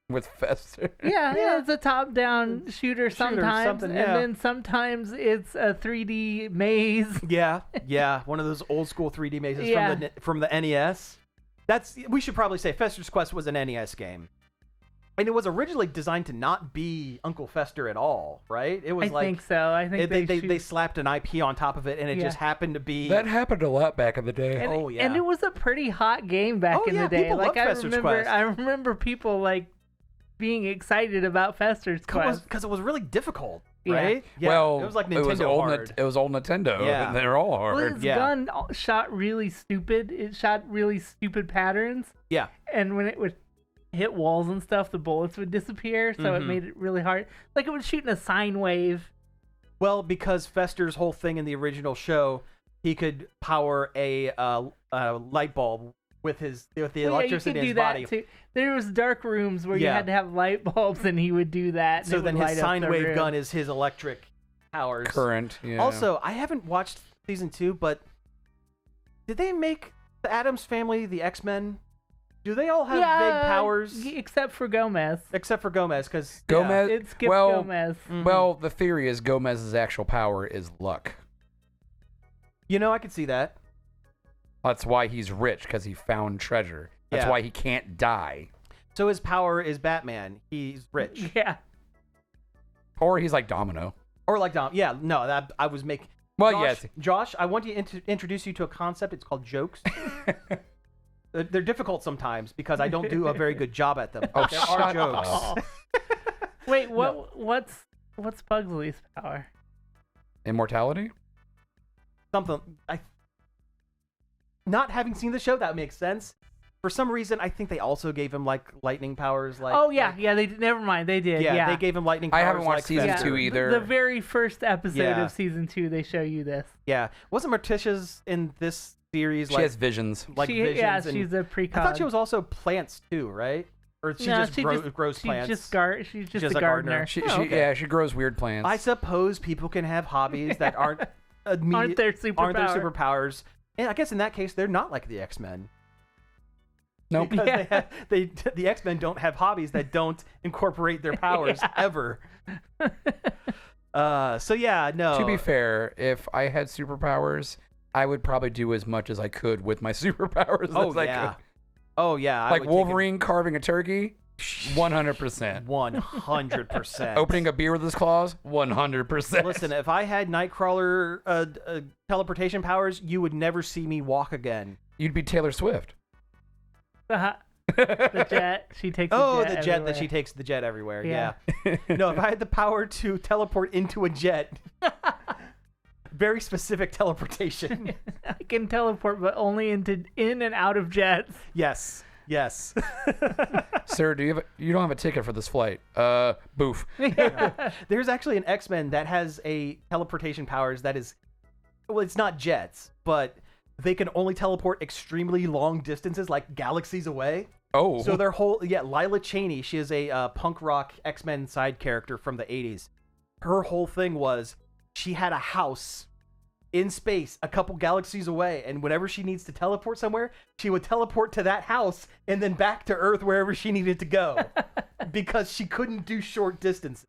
with Fester. Yeah, it's a top-down shooter sometimes, something, and then sometimes it's a 3D maze. Yeah. One of those old school 3D mazes from the NES. We should probably say Fester's Quest was an NES game. And it was originally designed to not be Uncle Fester at all, right? It was I think so. I think they slapped an IP on top of it, and it just happened to be. That happened a lot back in the day. And, and it was a pretty hot game back in the day. People Like loved Fester's Quest. I remember people like being excited about Fester's Quest because it was really difficult, Yeah. right? Yeah, Well, it was like Nintendo hard. It was old Nintendo. Yeah. They're all hard. Well, its gun shot really stupid. It shot really stupid patterns. Yeah. And when it would hit walls and stuff, the bullets would disappear. So it made it really hard. Like it was shooting a sine wave. Well, because Fester's whole thing in the original show, he could power a light bulb with the electricity in his body. Too. There was dark rooms where you had to have light bulbs, and he would do that. So then his sine wave gun is his electric powers. Current. Yeah. Also, I haven't watched season 2, but did they make the Addams family the X-Men? Do they all have big powers? Except for Gomez. Except for Gomez, because Gomez. It skipped Gomez. Mm-hmm. Well, the theory is Gomez's actual power is luck. I could see that. That's why he's rich, because he found treasure. That's why he can't die. So his power is Batman. He's rich. Yeah. Or he's like Domino. Or like Dom. Yeah, no, that I was making. Well, Josh, yes. Josh, I want to introduce you to a concept. It's called jokes. They're difficult sometimes because I don't do a very good job at them. Oh, there are shut jokes. up. Wait, what's Pugsley's power? Immortality? Something. Not having seen the show, that makes sense. For some reason, I think they also gave him like lightning powers. Like, they never mind, they did. Yeah, they gave him lightning powers. I haven't watched like season Fester. 2 either. The very first episode Yeah. of season 2, they show you this. Yeah, wasn't Morticia's in this series? She has visions. Visions. Yeah, and she's a precog. I thought she was also plants too, right? Or she just grows plants. She's just a gardener. gardener. She grows weird plants. I suppose people can have hobbies that aren't Aren't their superpowers. And I guess in that case, they're not like the X-Men. Nope. Because the X-Men don't have hobbies that don't incorporate their powers ever. So yeah, no. To be fair, if I had superpowers, I would probably do as much as I could with my superpowers as I could. Oh yeah. Like Wolverine carving a turkey, 100%. 100%. Opening a beer with his claws, 100%. Listen, if I had Nightcrawler teleportation powers, you would never see me walk again. You'd be Taylor Swift. The jet. She takes the jet jet everywhere. that she takes the jet everywhere. Yeah. No, if I had the power to teleport into a jet, very specific teleportation. I can teleport, but only in and out of jets. Yes. Sir, you don't have a ticket for this flight. Boof. There's actually an X-Men that has a teleportation powers that is, well, it's not jets, but they can only teleport extremely long distances, like galaxies away. Oh. So Lila Cheney, she is a punk rock X-Men side character from the 80s. Her whole thing was she had a house in space a couple galaxies away, and whenever she needs to teleport somewhere, she would teleport to that house and then back to Earth wherever she needed to go because she couldn't do short distances.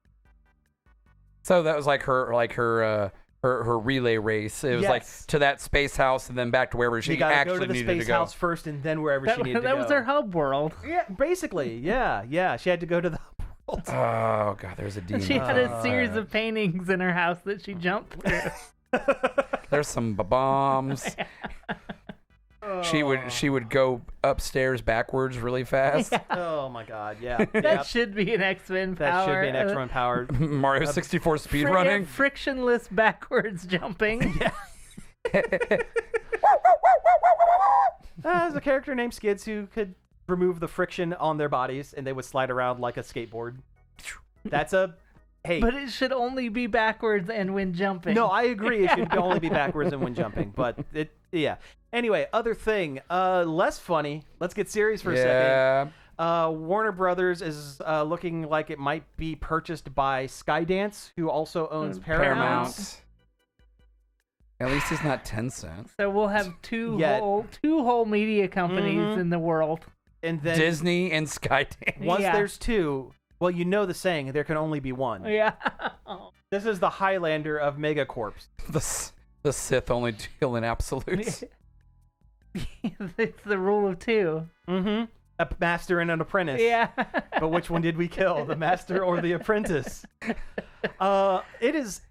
So that was like her relay race. It was like to that space house and then back to wherever she actually needed to go. Go to the space house first and then wherever she needed to go. That was her hub world. Yeah, basically. Yeah. She had to go to the hub world. Oh god, there's a demon. She had a series of paintings in her house that she jumped through. There's some bombs. She would go upstairs backwards really fast. Oh my god, yeah. That should be an X-Men power. That should be an X-Men power. Mario 64 speed running. Frictionless backwards jumping. There's a character named Skids who could remove the friction on their bodies and they would slide around like a skateboard. That's a... Hey. But it should only be backwards and when jumping. No, I agree. It should only be backwards and when jumping. But yeah. Anyway, other thing, less funny. Let's get serious for a second. Warner Brothers is looking like it might be purchased by Skydance, who also owns Paramount. At least it's not Tencent. So we'll have two whole media companies in the world. And then Disney and Skydance. Once there's two, well, you know the saying, there can only be one. Yeah. This is the Highlander of Megacorps. The Sith only deal in absolutes. It's the rule of two. Mm-hmm. A master and an apprentice. Yeah. But which one did we kill, the master or the apprentice? It is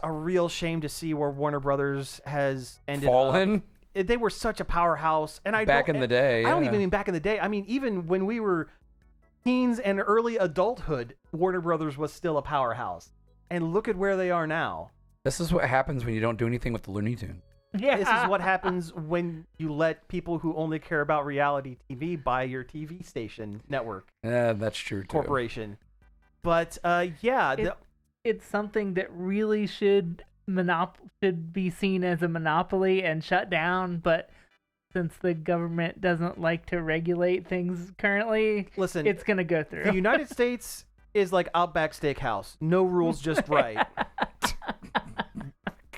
a real shame to see where Warner Brothers has ended Fallen. They were such a powerhouse, and back in the day. I don't even mean back in the day. I mean even when we were teens and early adulthood, Warner Brothers was still a powerhouse. And look at where they are now. This is what happens when you don't do anything with the Looney Tunes. Yeah. This is what happens when you let people who only care about reality TV buy your TV station network. Yeah, that's true too. Corporation. But it's something that really should be seen as a monopoly and shut down, but since the government doesn't like to regulate things currently, listen, it's going to go through. The United States is like Outback Steakhouse. No rules, just right.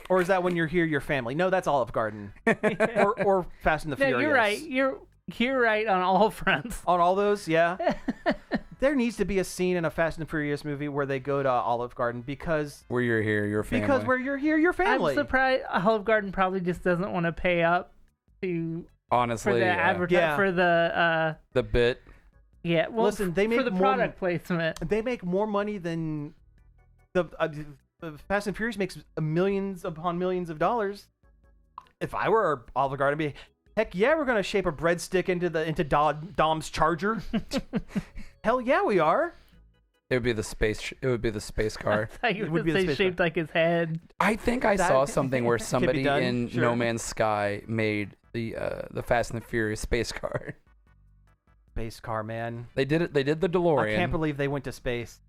Or is that when you're here, your family? No, that's Olive Garden. or Fast and the Furious. No, you're right. You're right on all fronts. On all those, yeah. There needs to be a scene in a Fast and Furious movie where they go to Olive Garden because... Where you're here, your family. Because where you're here, your family. I'm surprised Olive Garden probably just doesn't want to pay up to... Honestly, for the for the bit. Yeah, well, listen, they make for the product placement. They make more money than the Fast and Furious makes millions upon millions of dollars. If I were Olive Garden, I'd be, heck yeah, we're gonna shape a breadstick into Dom's Charger. Hell yeah, we are. It would be the space. It would be the space car. It would be shaped like his head. I think I saw something where somebody done, in sure. No Man's Sky made the Fast and the Furious space car. Space car, man. They did it. They did the DeLorean. I can't believe they went to space.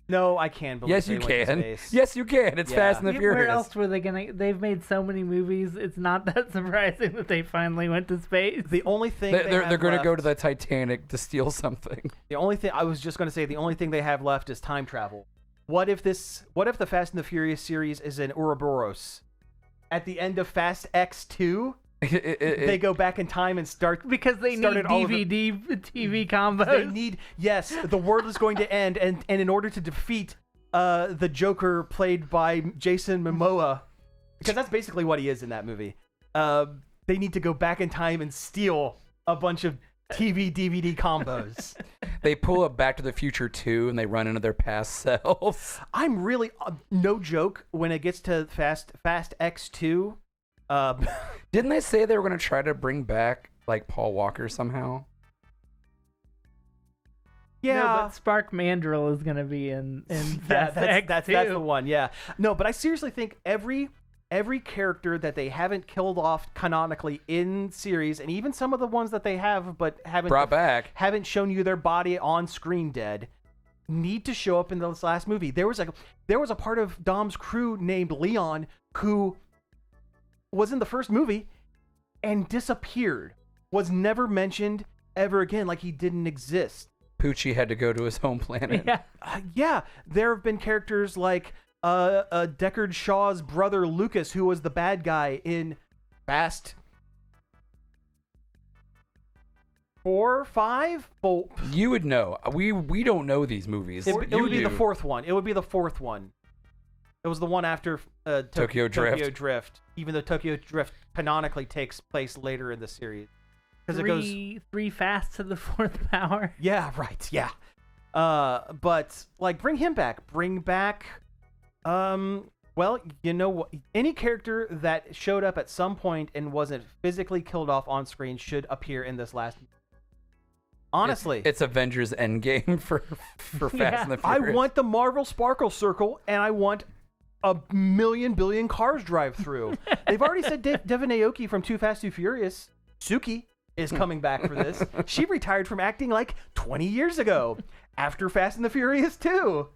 No, I can believe. Yes, they you went to can. space. Yes, you can. It's Fast and the Furious. Where else were they gonna? They've made so many movies. It's not that surprising that they finally went to space. The only thing they're going to go to the Titanic to steal something. The only thing I was just going to say, the only thing they have left is time travel. What if the Fast and the Furious series is in Ouroboros? At the end of Fast X2, they go back in time and start because they need DVD TV combos. They need the world is going to end, and in order to defeat the Joker played by Jason Momoa, because that's basically what he is in that movie. They need to go back in time and steal a bunch of TV DVD combos. They pull up Back to the Future 2 and they run into their past selves. I'm really no joke when it gets to Fast X2. Didn't they say they were going to try to bring back like Paul Walker somehow? Yeah, no, but Spark Mandrill is going to be in Fast X2. That's the one. Yeah, no, but I seriously think every character that they haven't killed off canonically in series, and even some of the ones that they have but haven't brought back, haven't shown you their body on screen dead, need to show up in this last movie. There was a part of Dom's crew named Leon who was in the first movie and disappeared, was never mentioned ever again, like he didn't exist. Poochie had to go to his home planet. Yeah, there have been characters like Deckard Shaw's brother Lucas, who was the bad guy in Fast 4, 5. You would know. We don't know these movies. It would be the fourth one. It would be the fourth one. It was the one after Tokyo Drift. Tokyo Drift, even though Tokyo Drift canonically takes place later in the series. Because it goes three fast to the fourth power. Yeah, right. Yeah. But like, bring him back. Bring back. Well, you know what? Any character that showed up at some point and wasn't physically killed off on screen should appear in this last. Honestly, it's Avengers Endgame for Fast and the I Furious. want the Marvel Sparkle Circle, and I want a million billion cars drive through. They've already said Devin Aoki from Too Fast, Too Furious, Suki, is coming back for this. She retired from acting like 20 years ago after Fast and the Furious 2.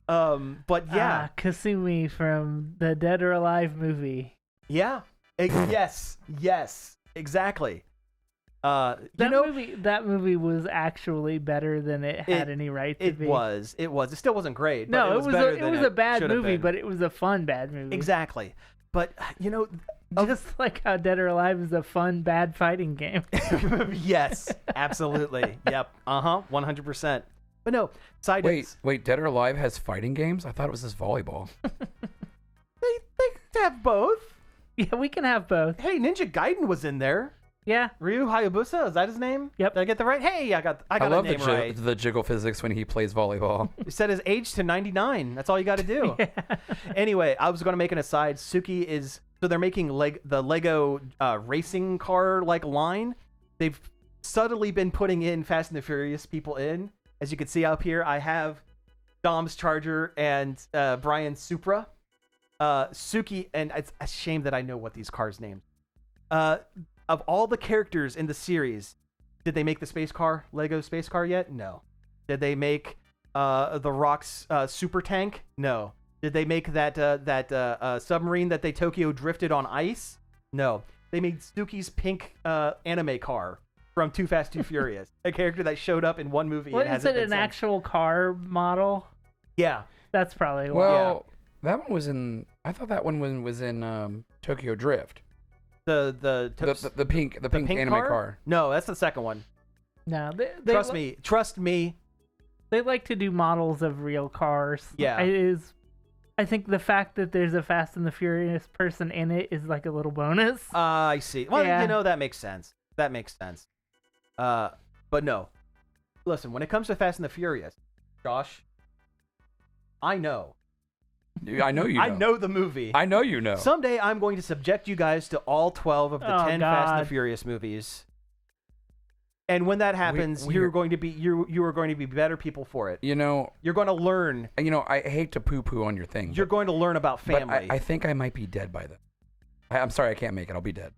But yeah. Kasumi from the Dead or Alive movie. Yeah. Yes, exactly. That movie was actually better than it had any right to be. It was. It still wasn't great. No, but it was a bad movie, but it was a fun bad movie. Exactly. But just like how Dead or Alive is a fun bad fighting game. Yes, absolutely. Yep. 100%. But no, Wait, Dead or Alive has fighting games? I thought it was just volleyball. they have both. Yeah, we can have both. Hey, Ninja Gaiden was in there. Yeah. Ryu Hayabusa, is that his name? Yep. Did I get that right? Hey, I got I love a name right. the jiggle physics when he plays volleyball. He set his age to 99. That's all you got to do. Yeah. Anyway, I was going to make an aside. Suki is... So they're making the Lego racing car line. They've subtly been putting in Fast and the Furious people in. As you can see up here, I have Dom's Charger and Brian's Supra. Suki, and it's a shame that I know what these cars' names. Of all the characters in the series, did they make the space car, Lego space car yet? No. Did they make The Rock's super tank? No. Did they make that submarine that they Tokyo drifted on ice? No. They made Suki's pink anime car from Too Fast, Too Furious, a character that showed up in one movie. What, is it an actual car model? Yeah. That's probably why. Well, that one was in... I thought that one was in Tokyo Drift. The pink anime car? No, that's the second one. No, Trust me. They like to do models of real cars. Yeah. I think the fact that there's a Fast and the Furious person in it is like a little bonus. I see. Well, Yeah. that makes sense. But no. Listen, when it comes to Fast and the Furious, Josh, I know. I know you know. I know the movie. I know you know. Someday I'm going to subject you guys to all 12 of the 10 Fast and the Furious movies. And when that happens, you are going to be better people for it. You're going to learn. I hate to poo-poo on your thing. You're going to learn about family. But I think I might be dead by then. I'm sorry, I can't make it. I'll be dead.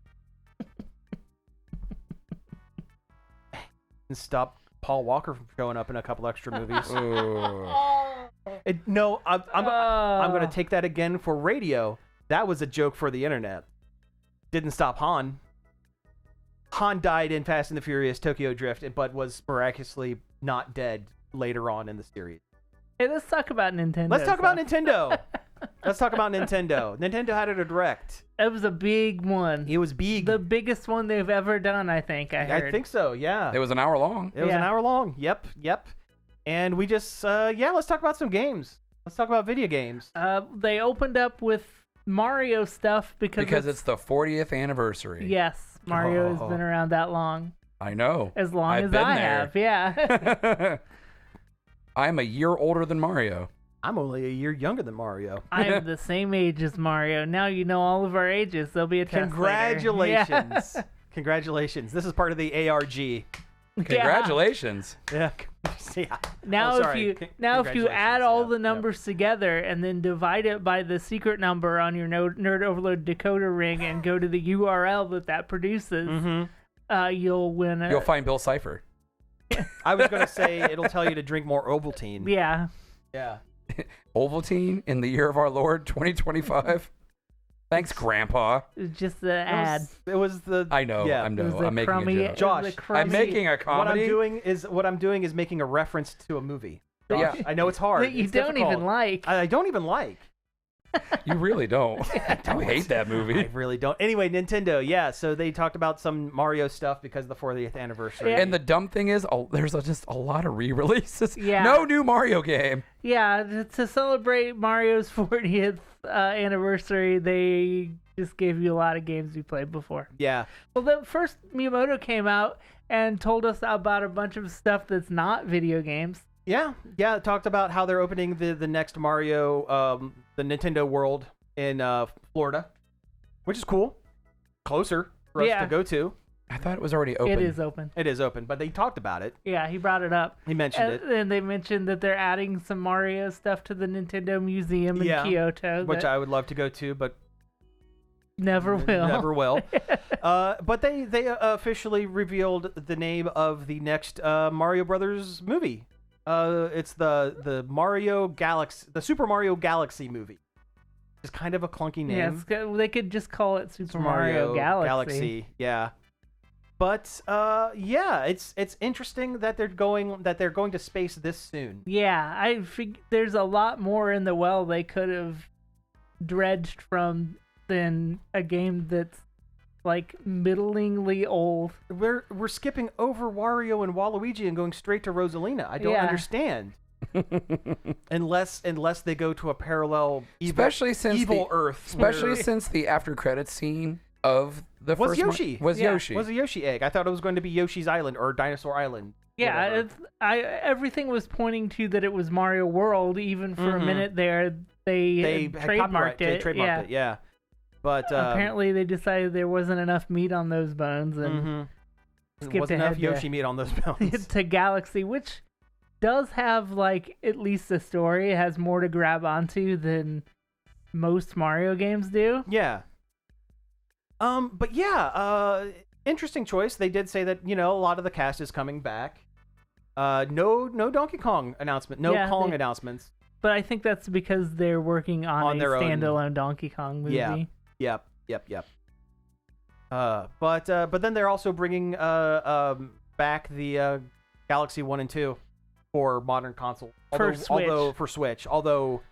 And stop Paul Walker from showing up in a couple extra movies. I'm going to take that again for radio. That was a joke for the internet. Didn't stop Han. Han died in Fast and the Furious Tokyo Drift, but was miraculously not dead later on in the series. Hey, let's talk about Nintendo. Let's talk about Nintendo. Nintendo had a direct. It was a big one. It was big. The biggest one they've ever done, I think. I think so, yeah. It was an hour long. It was an hour long. Yep. And we just, let's talk about some games. Let's talk about video games. They opened up with Mario stuff because it's the 40th anniversary. Yes, Mario has been around that long. I know. As long as I have, yeah. I'm a year older than Mario. I'm only a year younger than Mario. I am the same age as Mario. Now you know all of our ages. There'll be a test Congratulations. later. Yeah. Congratulations. This is part of the ARG. Congratulations. Yeah. Now if you add all the numbers together and then divide it by the secret number on your Nerd Overload decoder ring and go to the URL that produces, you'll win. You'll find Bill Cipher. I was going to say it'll tell you to drink more Ovaltine. Yeah. Yeah. Ovaltine in the year of our Lord 2025. Thanks, Grandpa. It's just the ad. It was the. I know. Yeah. I'm making a joke. Josh, I'm making a comedy. What I'm doing is making a reference to a movie. Josh, Yeah. I know it's hard. That you It's don't difficult. even like. I don't even like. You really don't. I hate that movie. I really don't. Anyway, Nintendo, yeah. So they talked about some Mario stuff because of the 40th anniversary. And the dumb thing is, there's just a lot of re-releases. Yeah. No new Mario game. Yeah, to celebrate Mario's 40th anniversary, they just gave you a lot of games you played before. Yeah. Well, the first Miyamoto came out and told us about a bunch of stuff that's not video games. Yeah, it talked about how they're opening the next Mario, the Nintendo World in Florida, which is cool. Closer for us to go to. I thought it was already open. It is open. It is open, but they talked about it. Yeah, he brought it up. He mentioned it. And they mentioned that they're adding some Mario stuff to the Nintendo Museum in Kyoto. Which I would love to go to, but never will. Never will. But they officially revealed the name of the next Mario Brothers movie. It's the Mario Galaxy, the Super Mario Galaxy movie. It's kind of a clunky name. Yeah, they could just call it Super Mario Galaxy. Yeah. But it's interesting that they're going to space this soon. Yeah, there's a lot more in the well they could have dredged from than a game that's like middlingly old. We're skipping over Wario and Waluigi and going straight to Rosalina. I don't understand. unless they go to a parallel evil Earth. Especially since the after credits scene of the was first Yoshi. Yoshi. Was a Yoshi egg. I thought it was going to be Yoshi's Island or Dinosaur Island. Yeah, everything was pointing to that it was Mario World. Even for a minute there, they trademarked it. They trademarked it, yeah. But apparently they decided there wasn't enough meat on those bones and skipped wasn't ahead enough Yoshi meat on those bones. to Galaxy, which does have like at least a story. It has more to grab onto than most Mario games do. Yeah. But interesting choice. They did say that, a lot of the cast is coming back. No Donkey Kong announcement. No Kong announcements. But I think that's because they're working on a standalone Donkey Kong movie. Yeah. Yep. But then they're also bringing back the Galaxy 1 and 2 for modern console. For Switch. Although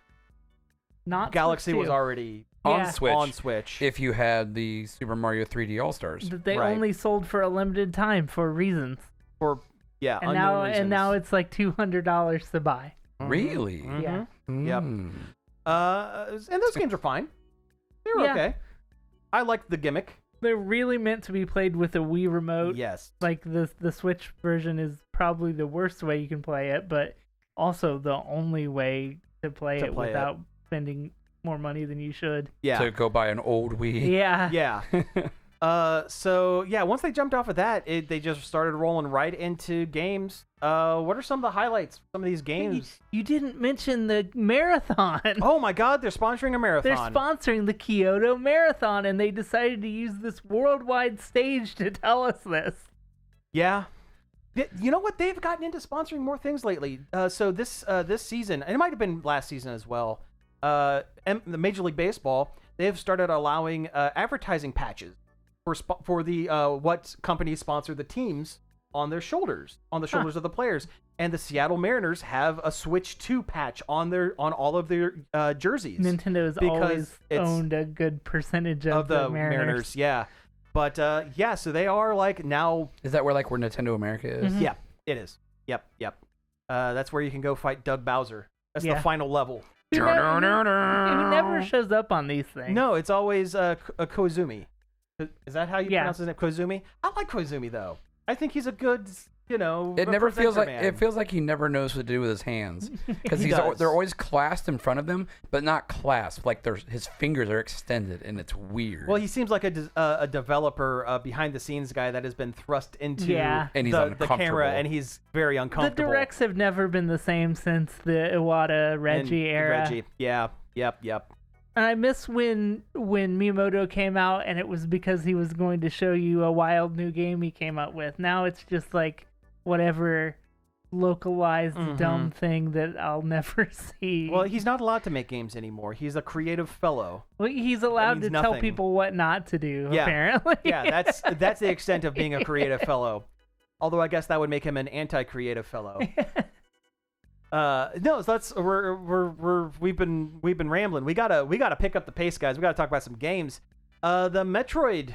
not Galaxy Switch was 2. already on Switch. If you had the Super Mario 3D All-Stars. That they only sold for a limited time for reasons. And now it's like $200 to buy. Really? Mm-hmm. Yeah. Yep. And those games are fine. They're okay. I like the gimmick. They're really meant to be played with a Wii remote. Yes. Like the Switch version is probably the worst way you can play it, but also the only way to play it without spending more money than you should. Yeah. To go buy an old Wii. Yeah. Yeah. Once they jumped off of that, they just started rolling right into games. What are some of the highlights? Some of these games. You didn't mention the marathon. Oh my God, they're sponsoring a marathon. They're sponsoring the Kyoto Marathon, and they decided to use this worldwide stage to tell us this. Yeah. You know what? They've gotten into sponsoring more things lately. So this season, and it might have been last season as well, the Major League Baseball, they have started allowing advertising patches for the what companies sponsor the teams on their shoulders, of the players. And the Seattle Mariners have a Switch 2 patch on all of their jerseys. Nintendo's always owned a good percentage of the Mariners. Yeah. But so they are like now. Is that where Nintendo America is? Mm-hmm. Yeah, it is. Yep. That's where you can go fight Doug Bowser. That's the final level. Who never shows up on these things. No, it's always Koizumi. Is that how you pronounce his name? Koizumi? I like Koizumi though. I think he's a good, It never feels like man. it feels like he never knows what to do with his hands because they're always clasped in front of him, but not clasped. Like his fingers are extended, and it's weird. Well, he seems like a developer, behind the scenes guy that has been thrust into and he's the camera, and he's very uncomfortable. The directs have never been the same since the Iwata Reggie era. Reggie, yeah, yep. And I miss when Miyamoto came out, and it was because he was going to show you a wild new game he came up with. Now it's just like whatever localized dumb thing that I'll never see. Well, he's not allowed to make games anymore. He's a creative fellow. Well, he's allowed to tell people what not to do, apparently. Yeah, that's the extent of being a creative fellow. Although I guess that would make him an anti-creative fellow. No, so we've been rambling. We gotta pick up the pace, guys. We gotta talk about some games. The Metroid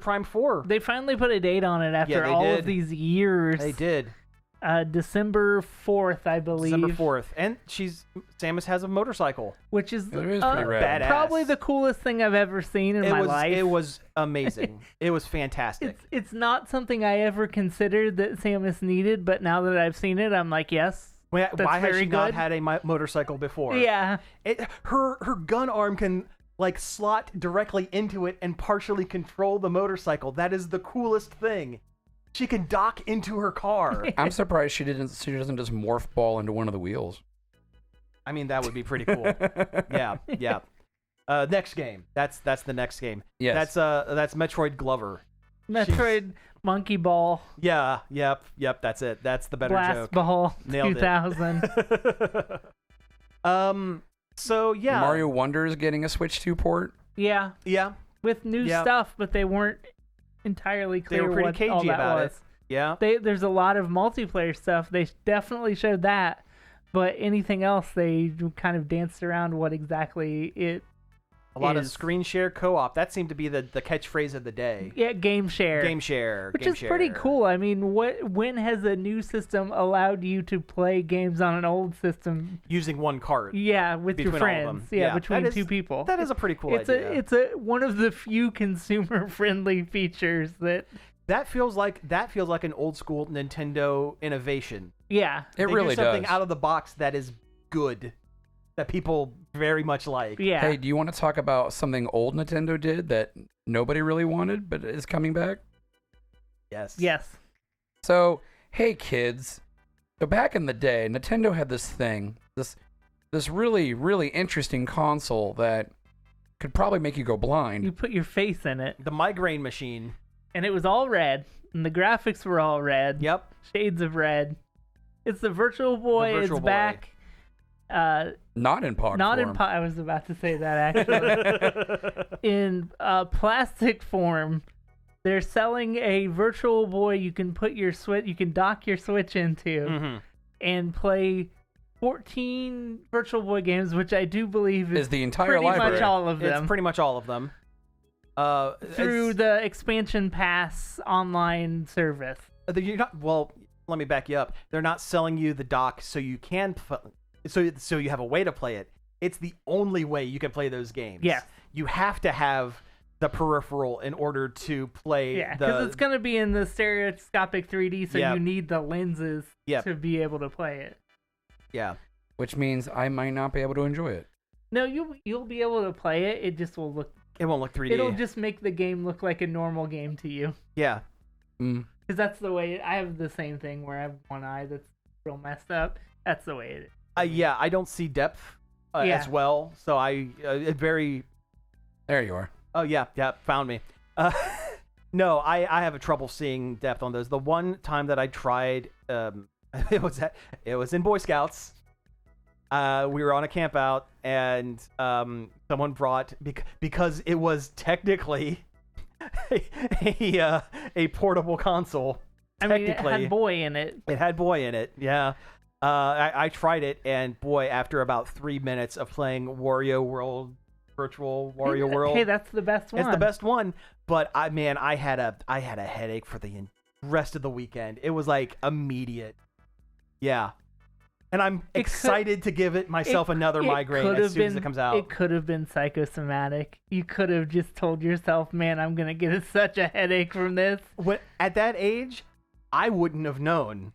Prime 4. They finally put a date on it after all of these years. They did. December 4th, I believe. December 4th. And Samus has a motorcycle. Which is, It is pretty rad. Badass. probably the coolest thing I've ever seen in my life. It was amazing. It was fantastic. It's not something I ever considered that Samus needed, but now that I've seen it, I'm like, yes, Why that's has very she not good. had a motorcycle before? Yeah. Her gun arm can like slot directly into it and partially control the motorcycle. That is the coolest thing. She can dock into her car. I'm surprised she doesn't just morph ball into one of the wheels. I mean, that would be pretty cool. Yeah. Next game. That's the next game. Yes. That's Metroid Glover. Metroid Monkey Ball Yeah. Yep. That's it. That's the better Blast joke. Ball Nailed 2000. it. So yeah. Mario Wonder is getting a Switch 2 port. Yeah, Yeah. with new stuff, but they weren't entirely clear They were pretty what cagey all that about was. it. Yeah. There's a lot of multiplayer stuff. They definitely showed that, but anything else, they kind of danced around what exactly it A lot of is. screen share co-op. That seemed to be the catchphrase of the day. Yeah, game share. Game share. Which game is pretty share. cool. I mean, when has a new system allowed you to play games on an old system? Using one cart. Yeah, with your Between all of friends. them. Yeah, Yeah, between that is- two people. That is a pretty cool it's idea. it's one of the few consumer friendly features that. That feels like an old school Nintendo innovation. Yeah, It They really do something does. out of the box that is good, that people very much like. yeah. Hey, do you want to talk about something old Nintendo did that nobody really wanted but is coming back? Yes. Yes. So, hey kids. So back in the day, Nintendo had this thing, this really, really interesting console that could probably make you go blind. You put your face in it, The migraine machine. and it was all red, and the graphics were all red. Yep. Shades of red. It's the Virtual Boy. Virtual It's Boy. back. Not in POG Not form. in I was about to say that actually. In plastic form, they're selling a Virtual Boy. You can put your Switch, you can dock your Switch into, Mm-hmm. and play 14 Virtual Boy games, which I do believe Is the entire pretty library. much all of It's them. pretty much all of them. Through it's- the expansion pass online service. You're not. Well, let me back you up. They're not selling you the dock so you can. So you have a way to play it. It's the only way you can play those games. Yes. You have to have the peripheral in order to play. Yeah, because it's going to be in the stereoscopic 3D, so Yep. you need the lenses Yep. to be able to play it. Yeah. Which means I might not be able to enjoy it. No, you'll be able to play it. It just will look. It won't look 3D. It'll just make the game look like a normal game to you. Yeah. Mm. Because that's the way. I have the same thing where I have one eye that's real messed up. That's the way it is. Yeah. I don't see depth Yeah. as well. So it very. There you are. Oh yeah. Found me. No, I have a trouble seeing depth on those. The one time that I tried, it was in Boy Scouts. We were on a camp out, and someone brought because it was technically a portable console. I mean, it Technically, had boy in it. it had boy in it. Yeah. I tried it, and boy, after about 3 minutes of playing Wario World, Virtual Wario World, Hey, that's the best one. it's the best one. But I had a headache for the rest of the weekend. It was like immediate. Yeah. And I'm excited to give myself another migraine as soon as it comes out. It could have been psychosomatic. You could have just told yourself, "Man, I'm gonna get such a headache from this." At that age, I wouldn't have known.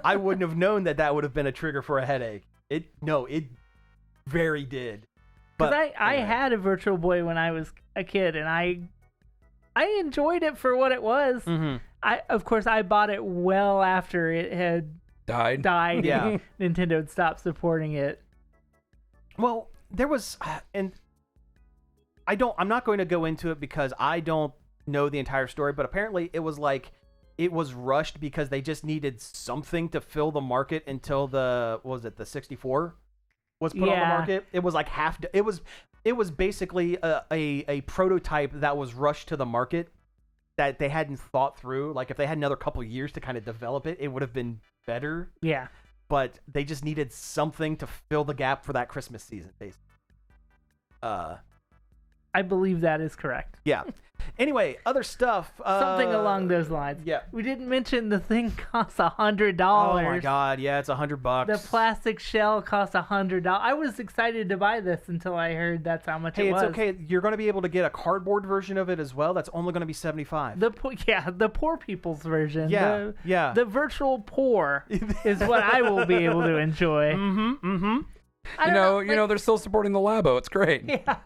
I wouldn't have known that would have been a trigger for a headache. It very did. Because But I anyway. had a Virtual Boy when I was a kid, and I enjoyed it for what it was. Mhm. Of course, I bought it well after it had Died. died. Yeah. Nintendo had stopped supporting it. Well, there was, and I'm not going to go into it because I don't know the entire story, but apparently it was rushed because they just needed something to fill the market until the 64 was put on the Yeah. market. It was like it was basically a prototype that was rushed to the market that they hadn't thought through. Like if they had another couple years to kind of develop it, it would have been better. Yeah. But they just needed something to fill the gap for that Christmas season, basically. I believe that is correct. Yeah. Anyway, other stuff. Something along those lines. Yeah. We didn't mention the thing costs $100. Oh my God! Yeah, it's $100. The plastic shell costs $100. I was excited to buy this until I heard that's how much it was. Hey, it's okay. You're going to be able to get a cardboard version of it as well. That's only going to be $75. The poor people's version. Yeah, yeah. The virtual poor is what I will be able to enjoy. You know, they're still supporting the Labo. It's great. Yeah,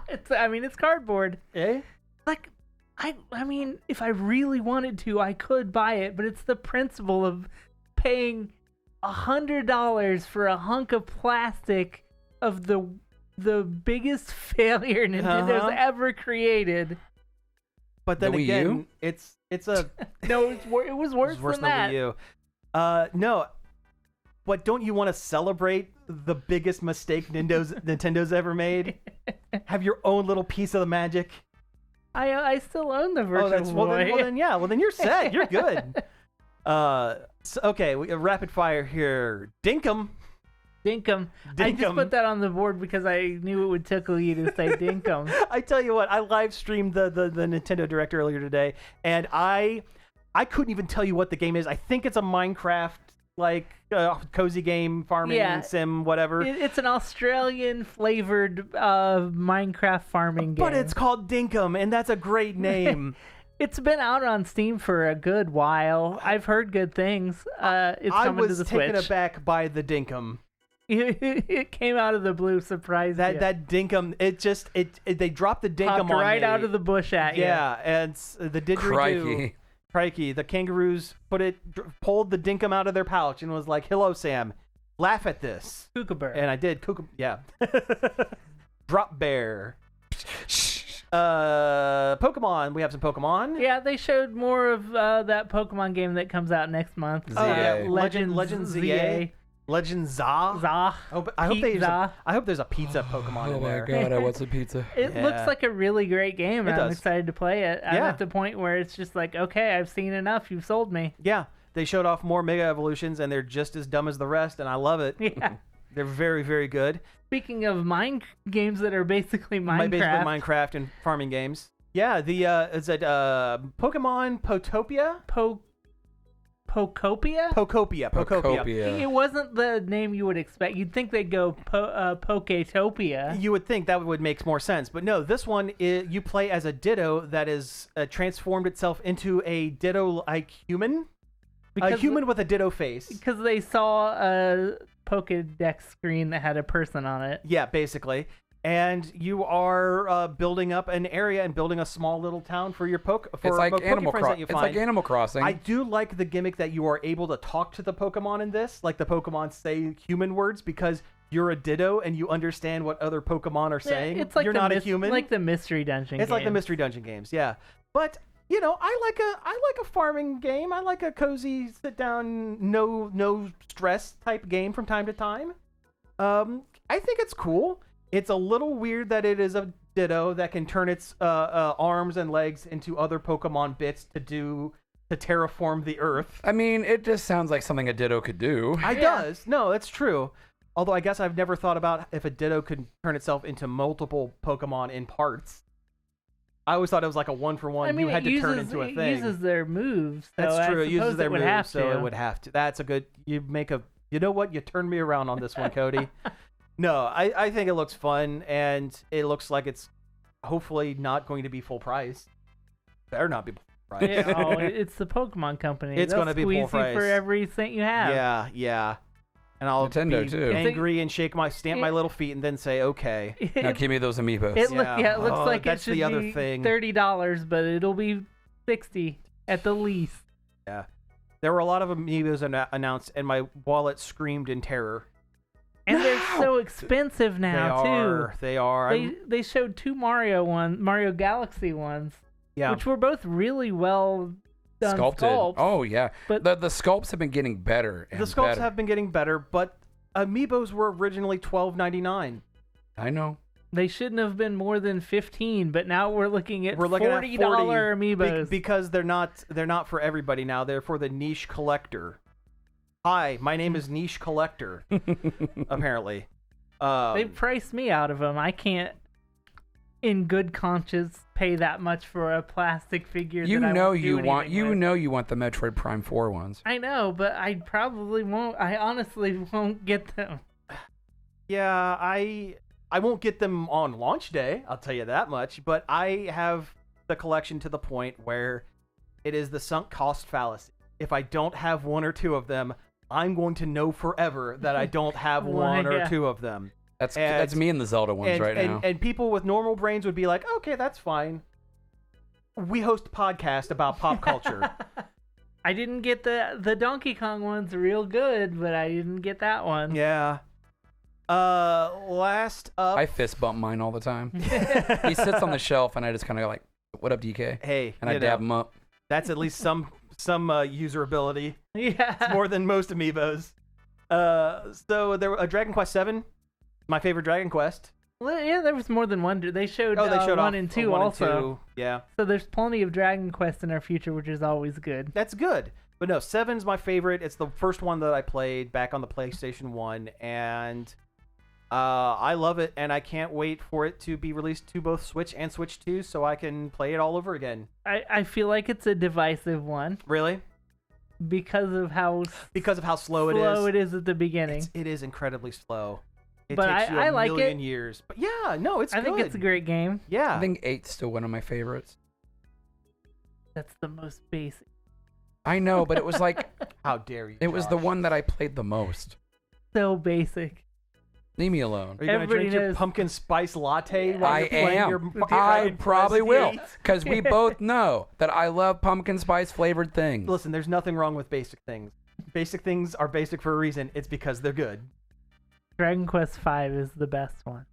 it's cardboard. Eh? Like, I mean, if I really wanted to, I could buy it, but it's the principle of paying $100 for a hunk of plastic of the biggest failure Nintendo's ever created. But then The Wii again, U? it's a No, it was worse worse than that. Wii U. No. But don't you want to celebrate the biggest mistake Nintendo's ever made? Have your own little piece of the magic. I still own the Virtual Boy. Well then you're set. You're good. Okay, rapid fire here. Dinkum. Dinkum. I just put that on the board because I knew it would tickle you to say Dinkum. I tell you what, I live streamed the Nintendo Direct earlier today, and I couldn't even tell you what the game is. I think it's a Minecraft cozy game, farming sim, whatever. It's an Australian flavored Minecraft farming game. But it's called Dinkum, and that's a great name. It's been out on Steam for a good while. I've heard good things. It's coming to the Switch. I was taken aback by the Dinkum. It came out of the blue, surprised you. That Dinkum, they dropped the Dinkum Popped on right me. out of the bush at you. Yeah, and the didgeridoo. Crikey, the kangaroos pulled the Dinkum out of their pouch and was like, "Hello, Sam, laugh at this." Kookaburra. And I did. Yeah. Drop bear. Pokemon. We have some Pokemon. Yeah, they showed more of that Pokemon game that comes out next month. Oh, yeah. Legend ZA. Legend Za. Za. I hope there's a pizza Pokemon in there. Oh my God, I want some pizza. It looks like a really great game, and I'm excited to play it. I'm at the point where it's just like, okay, I've seen enough. You've sold me. Yeah, they showed off more Mega Evolutions, and they're just as dumb as the rest, and I love it. Yeah. They're very, very good. Speaking of games that are basically Minecraft. Basically Minecraft and farming games. Yeah, is it Pokemon Potopia? Pokopia? Pokopia. It wasn't the name you would expect. You'd think they'd go Poketopia. You would think that would make more sense, but no. This one you play as a Ditto that is transformed itself into a Ditto-like human, a human with a Ditto face. Because they saw a Pokedex screen that had a person on it. Yeah, basically. And you are building up an area and building a small little town for your It's like Animal Crossing. It's like Animal Crossing. I do like the gimmick that you are able to talk to the Pokemon in this. Like the Pokemon say human words because you're a Ditto and you understand what other Pokemon are saying. It's like you're not a human. Like the Mystery Dungeon It's like the Mystery Dungeon games, yeah. But you know, I like a farming game. I like a cozy, sit down, no stress type game from time to time. I think it's cool. It's a little weird that it is a Ditto that can turn its arms and legs into other Pokemon bits to terraform the Earth. I mean, it just sounds like something a Ditto could do. It does. No, it's true. Although I guess I've never thought about if a Ditto could turn itself into multiple Pokemon in parts. I always thought it was like a one-for-one. I mean, you had to turn into a thing. It uses their moves. So That's true. It uses their moves, it would have to. That's a good. You know what? You turned me around on this one, Cody. No, I think it looks fun, and it looks like it's hopefully not going to be full price. Better not be full price. It's the Pokemon Company. It's going to be full price for every cent you have. Yeah. And I'll Nintendo be too. angry and stamp my little feet, and then say, "Okay." Now give me those amiibos. It looks like it should the other be thing. $30, but it'll be $60 at the least. Yeah, there were a lot of amiibos announced, and my wallet screamed in terror. And they're so expensive now too. They are. They showed two Mario Galaxy ones, which were both really well done sculpted. Sculpts. Oh yeah, but the sculpts have been getting better. The sculpts have been getting better, but amiibos were originally $12.99. I know. They shouldn't have been more than $15, but now we're looking at $40 amiibos because they're not for everybody now. They're for the niche collector. Hi, my name is Niche Collector. Apparently, they priced me out of them. I can't. in good conscience pay that much for a plastic figure. You that I know won't do you want anything with. you want the Metroid Prime 4 ones. I know, but I probably won't. I honestly won't get them. Yeah, I won't get them on launch day, I'll tell you that much, but I have the collection to the point where it is the sunk cost fallacy. If I don't have one or two of them, I'm going to know forever that I don't have one or two of them. That's me and the Zelda ones right now. And people with normal brains would be like, okay, that's fine. We host a podcast about pop culture. I didn't get the Donkey Kong ones real good, but I didn't get that one. Yeah. Last up. I fist bump mine all the time. He sits on the shelf, and I just kind of go like, "What up, DK?" Hey, and I dab him up. That's at least some user ability. Yeah. It's more than most amiibos. So there a Dragon Quest VII, my favorite Dragon Quest. Well, yeah, there was more than one. They showed showed 1 and 2 also. And 2. Yeah. So there's plenty of Dragon Quest in our future, which is always good. That's good. But no, 7's my favorite. It's the first one that I played back on the PlayStation 1, and I love it, and I can't wait for it to be released to both Switch and Switch 2 so I can play it all over again. I feel like it's a divisive one. Really? Because of how slow it is at the beginning. It is incredibly slow. It but takes you I a like million it. years. But yeah, no, it's good. I think it's a great game. Yeah. I think 8's still one of my favorites. That's the most basic. I know, but it was like, how dare you? It was the Josh. one that I played the most. So basic. Leave me alone. Are you going to drink your knows. pumpkin spice latte while I you're playing am. your I Dragon probably Quest will, 8? because we both know that I love pumpkin spice flavored things. Listen, there's nothing wrong with basic things. Basic things are basic for a reason. It's because they're good. Dragon Quest V is the best one.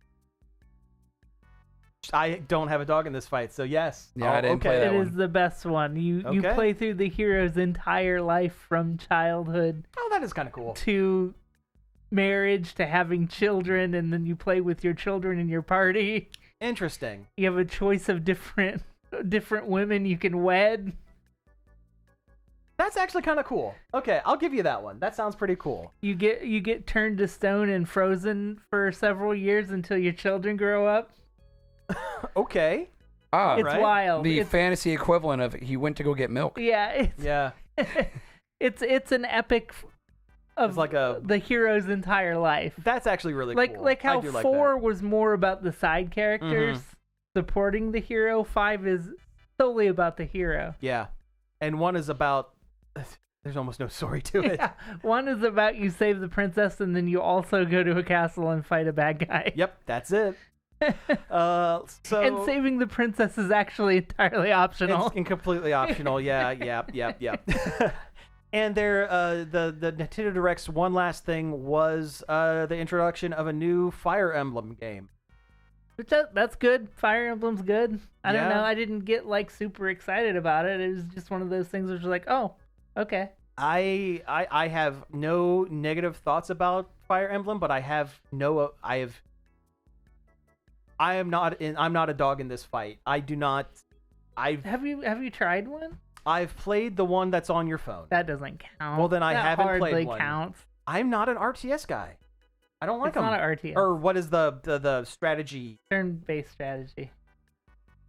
I don't have a dog in this fight, so yes. Yeah, I didn't play that It one. is the best one. You Okay. play through the hero's entire life from childhood Oh, that is kind of cool. to marriage to having children, and then you play with your children in your party. Interesting. You have a choice of different women you can wed. That's actually kind of cool. Okay, I'll give you that one. That sounds pretty cool. You get turned to stone and frozen for several years until your children grow up. Okay. It's right. wild. The It's- fantasy equivalent of he went to go get milk. yeah, Yeah. it's an epic of It's like the hero's entire life. That's actually really Like cool. like how I do like 4 that. was more about the side characters supporting the hero. 5 is solely about the hero. Yeah. And 1 is about... There's almost no story to it. Yeah. 1 is about you save the princess and then you also go to a castle and fight a bad guy. Yep, that's it. So And saving the princess is actually entirely optional. It's completely optional. Yeah, yep. And there, the Nintendo Direct's one last thing was the introduction of a new Fire Emblem game. Which that's good. Fire Emblem's good. I don't Yeah. know. I didn't get like super excited about it. It was just one of those things which was like, oh, okay. I have no negative thoughts about Fire Emblem, but I'm not a dog in this fight. I do not. Have you tried one? I've played the one that's on your phone. That doesn't count. Well, then I That haven't played hardly one. counts. I'm not an RTS guy. I don't like It's them. not an RTS. Or what is the strategy? Turn-based strategy.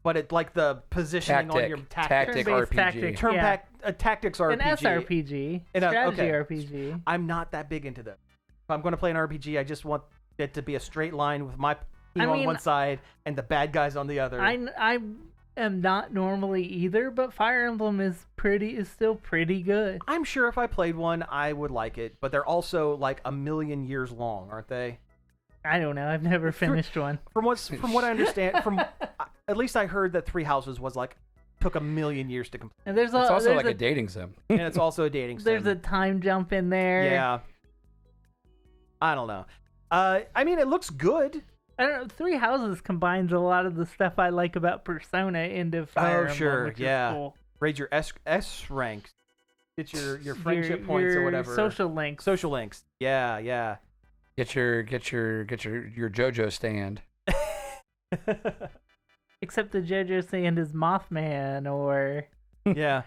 But it like the positioning on your Tactic Turn-based RPG. tactic. Turn Yeah. back tactics RPG. An SRPG. And Strategy okay. RPG. I'm not that big into them. If I'm going to play an RPG, I just want it to be a straight line with my team on one side and the bad guys on the other. I am not normally either, but Fire Emblem is still pretty good. I'm sure if I played one, I would like it, but they're also like a million years long, aren't they? I don't know. I've never finished one. From what I understand, at least I heard that Three Houses was like took a million years to complete, And there's It's also there's like a dating sim. and it's also a dating sim. there's a time jump in there. Yeah. I don't know. I mean, it looks good. I don't know. Three Houses combines a lot of the stuff I like about Persona into Fire Emblem, sure, which yeah. is cool. Raise your S ranks. Get your friendship points or your whatever. Social links. Social links. Yeah. Get your JoJo stand. Except the JoJo stand is Mothman or, Yeah.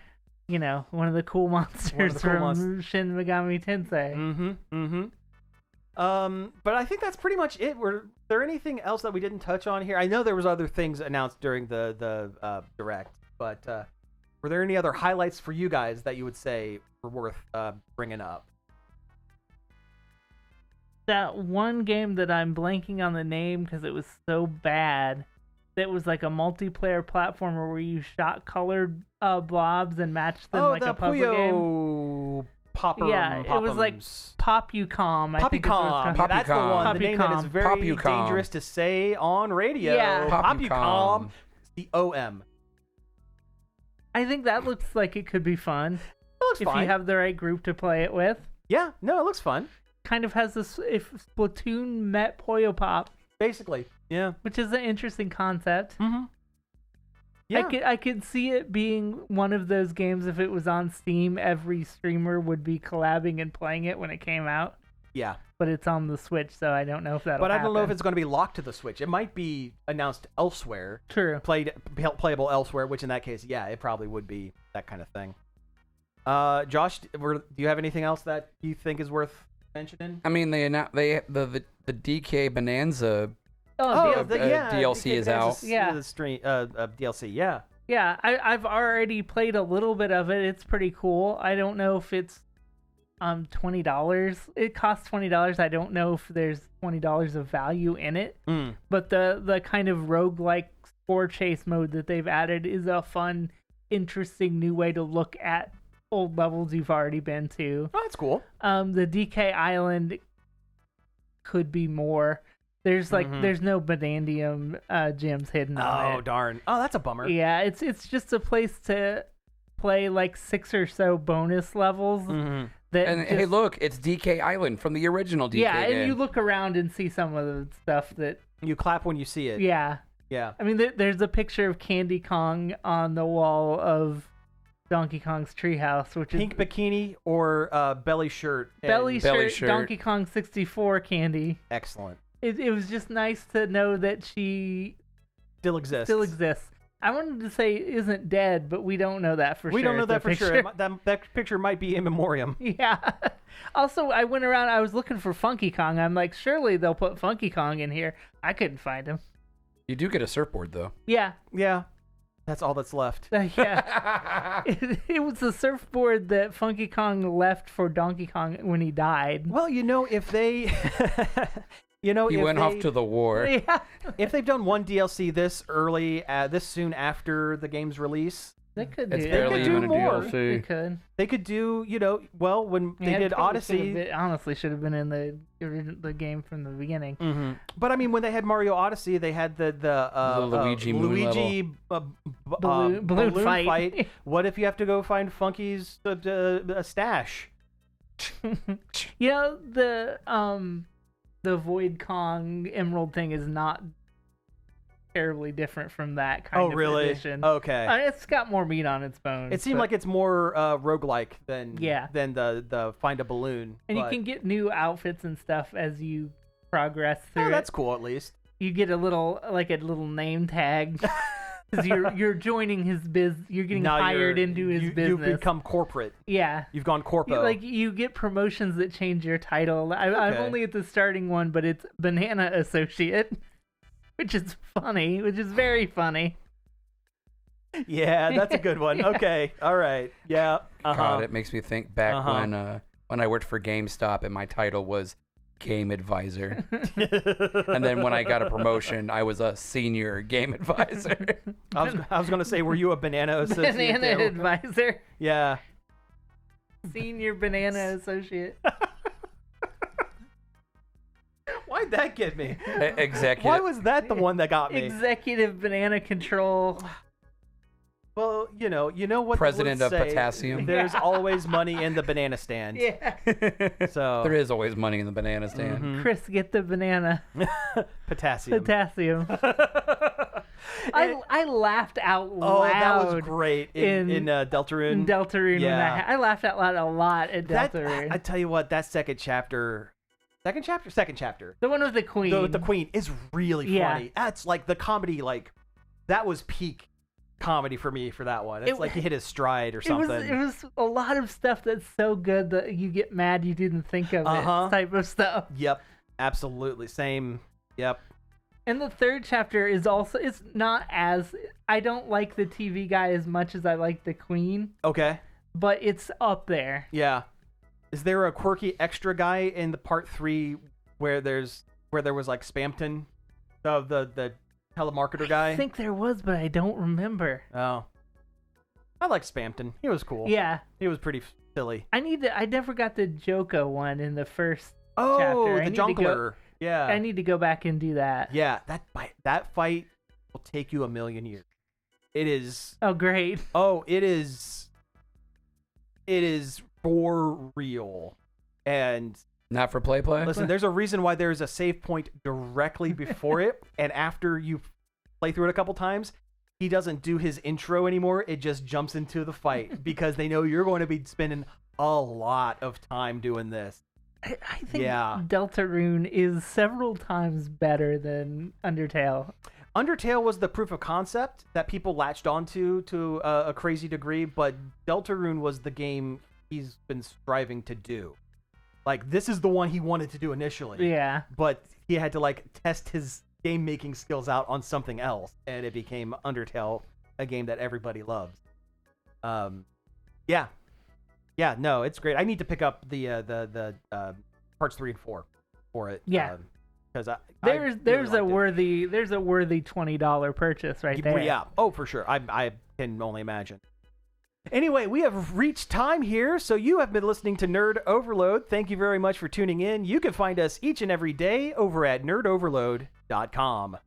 one of the cool monsters from Shin Megami Tensei. Mm-hmm. But I think that's pretty much it. there anything else that we didn't touch on here? I know there was other things announced during the direct, but were there any other highlights for you guys that you would say were worth bringing up? That one game that I'm blanking on the name because it was so bad. That was like a multiplayer platformer where you shot colored blobs and matched them like a puzzle game. Popper, yeah, it was like Popucom. I think Popicom. That's the one. The name that is very Popucom. dangerous to say on radio. Yeah. Popucom. The OM. I think that looks like it could be fun. It looks if fine. you have the right group to play it with. Yeah, no, it looks fun. Kind of has this if Splatoon met Puyo Pop. Basically, yeah. Which is an interesting concept. Mm-hmm. Yeah. I could see it being one of those games if it was on Steam, every streamer would be collabing and playing it when it came out. Yeah. But it's on the Switch, so I don't know if that'll But I happen. don't know if it's going to be locked to the Switch. It might be announced elsewhere. True. Playable elsewhere, which in that case, yeah, it probably would be that kind of thing. Josh, do you have anything else that you think is worth mentioning? I mean, the DK Bonanza DLC is out. Yeah. The stream DLC, yeah. Yeah, I've already played a little bit of it. It's pretty cool. I don't know if it's $20. It costs $20. I don't know if there's $20 of value in it. But the kind of roguelike spore chase mode that they've added is a fun, interesting new way to look at old levels you've already been to. Oh, that's cool. The DK Island could be more. There's there's no Banandium gems hidden on it. Oh, darn. Oh, that's a bummer. Yeah, it's just a place to play like 6 or so bonus levels. Hey, look, it's DK Island from the original DK Yeah, game. and you look around and see some of the stuff that... You clap when you see it. Yeah. Yeah. I mean, there's a picture of Candy Kong on the wall of Donkey Kong's treehouse, which Pink is... bikini or belly shirt. Belly Belly shirt, Donkey Kong 64 candy. Excellent. It was just nice to know that she Still exists. I wanted to say isn't dead, but we don't know that for sure. We don't know It's that a for sure. picture. That picture might be in memoriam. Yeah. Also, I went around, I was looking for Funky Kong. I'm like, surely they'll put Funky Kong in here. I couldn't find him. You do get a surfboard, though. Yeah. Yeah. That's all that's left. Yeah. It was the surfboard that Funky Kong left for Donkey Kong when he died. Well, if they... He went off to the war. Yeah. If they've done one DLC this early, this soon after the game's release, They could It's do barely They could even do a more. DLC. They could. they could do, when they Yeah, it did probably Odyssey. It honestly should have been in the game from the beginning. Mm-hmm. But I mean, when they had Mario Odyssey, they had the Luigi moon Balloon fight. What if you have to go find Funky's stash? The Void Kong Emerald thing is not terribly different from that kind of edition. Okay. It's got more meat on its bones. It seemed like it's more roguelike than Yeah. than the find a balloon. and you but- can get new outfits and stuff as you progress through Oh, that's it. cool at least. You get a little name tag because you're joining his you're getting Now hired into his You've business. become corporate. Yeah. You've gone corpo. You get promotions that change your title. I'm Okay. only at the starting one, but it's Banana Associate, which is funny, which is very funny. Yeah, that's a good one. Yeah. Okay. All right. Yeah. God, it makes me think back when I worked for GameStop and my title was Game Advisor. And then when I got a promotion, I was a senior game advisor. I was gonna say, were you a banana associate? Banana there? Advisor. Yeah. Senior Banana Associate. Why'd that get me? Executive. Why was that the one that got me? Executive Banana Control. Well, you know what. President the of words say, Potassium. There's always money in the banana stand. Yeah. So There is always money in the banana stand. Mhm. Chris, get the banana. Potassium. Potassium. I laughed out loud. Oh, that was great in Deltarune. In Deltarune. Yeah. I laughed out loud a lot at Deltarune. I tell you what, that second chapter. The one with the queen. The queen is really funny. Yeah. That's like the comedy, that was peak comedy for me for that one. It's like he hit his stride or something. It was a lot of stuff that's so good that you get mad you didn't think of it type of stuff. Yep, absolutely. Same. Yep. And the third chapter is also, it's not as, I don't like the TV guy as much as I like the Queen, Okay. but it's up there. Yeah. Is there a quirky extra guy in the part 3 where there was like Spampton, the telemarketer guy? I think there was, but I don't remember. Oh. I like Spampton. He was cool. Yeah. He was pretty silly. I never got the Joko one in the first Oh, chapter. the Jonkler. Yeah. I need to go back and do that. Yeah, that fight will take you a million years. It is. Oh, great. Oh, it is. It is for real. And Not for play. listen, there's a reason why there's a save point directly before it, and after you play through it a couple times, he doesn't do his intro anymore. It just jumps into the fight because they know you're going to be spending a lot of time doing this. I think Yeah. Deltarune is several times better than Undertale. Undertale was the proof of concept that people latched onto to a crazy degree, but Deltarune was the game he's been striving to do. Like, this is the one he wanted to do initially. Yeah. But he had to, like, test his game-making skills out on something else, and it became Undertale, a game that everybody loves. Yeah. Yeah, no, it's great. I need to pick up the parts 3 and 4 for it. Yeah. Because There's a worthy $20 purchase right there. Yeah. Oh, for sure. I can only imagine. Anyway, we have reached time here, so you have been listening to Nerd Overload. Thank you very much for tuning in. You can find us each and every day over at nerdoverload.com.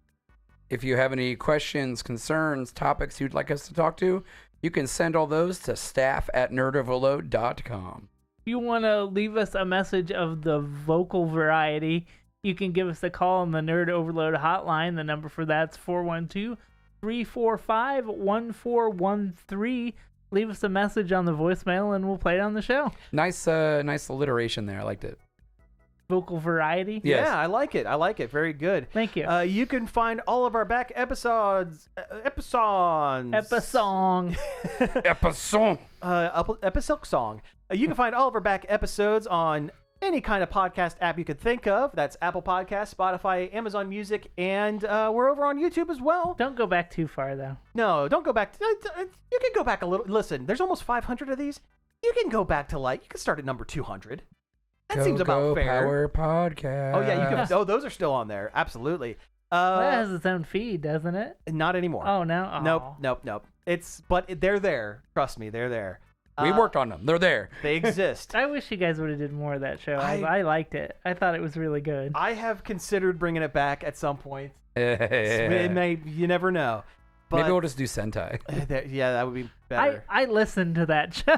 If you have any questions, concerns, topics you'd like us to talk to, you can send all those to staff@nerdoverload.com. If you want to leave us a message of the vocal variety, you can give us a call on the Nerd Overload hotline. The number for that's 412-345-1413. Leave us a message on the voicemail and we'll play it on the show. Nice alliteration there. I liked it. Vocal variety. Yes. Yeah, I like it. I like it. Very good. Thank you. You can find all of our back episodes. Episong. Episode song. You can find all of our back episodes on any kind of podcast app you could think of. That's Apple Podcasts, Spotify, Amazon Music, and we're over on YouTube as well. Don't go back too far, though. No, don't go back. You can go back a little. Listen, there's almost 500 of these. You can go back to you can start at number 200. That seems about fair. Power Podcast. Oh yeah, you can. Oh, those are still on there. Absolutely. That has its own feed, doesn't it? Not anymore. Oh no. Oh. Nope. But they're there. Trust me, they're there. We worked on them. They're there. They exist. I wish you guys would have did more of that show. I liked it. I thought it was really good. I have considered bringing it back at some point. Maybe You never know. But, we'll just do Sentai. Yeah, that would be better. I listened to that show.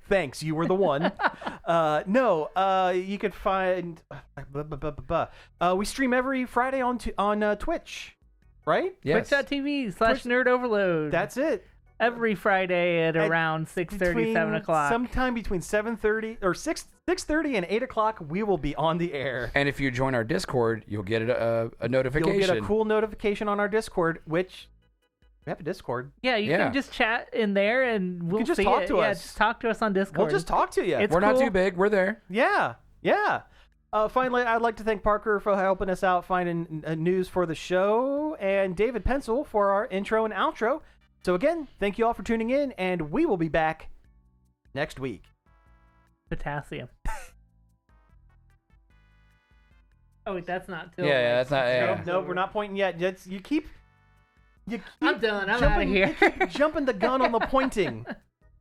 Thanks, you were the one. You could find. We stream every Friday on Twitch, right? Yes. Twitch.tv/nerdoverload. That's it. Every Friday at around 6:30, 7 o'clock. Sometime between 7:30 or 6:30 and 8 o'clock, we will be on the air. And if you join our Discord, you'll get a notification. You'll get a cool notification on our Discord, which we have a Discord. Yeah, you can just chat in there and we'll just see talk it. to Yeah, us. just talk to us on Discord. We'll just talk to you. It's We're not cool. too big. We're there. Yeah. Finally, I'd like to thank Parker for helping us out finding news for the show, and David Pencil for our intro and outro. So again, thank you all for tuning in, and we will be back next week. Potassium. Oh wait, that's not. Yeah, that's not. Yeah. No, we're not pointing yet. You keep I'm done. I'm out of jumping, here. you keep jumping the gun on the pointing.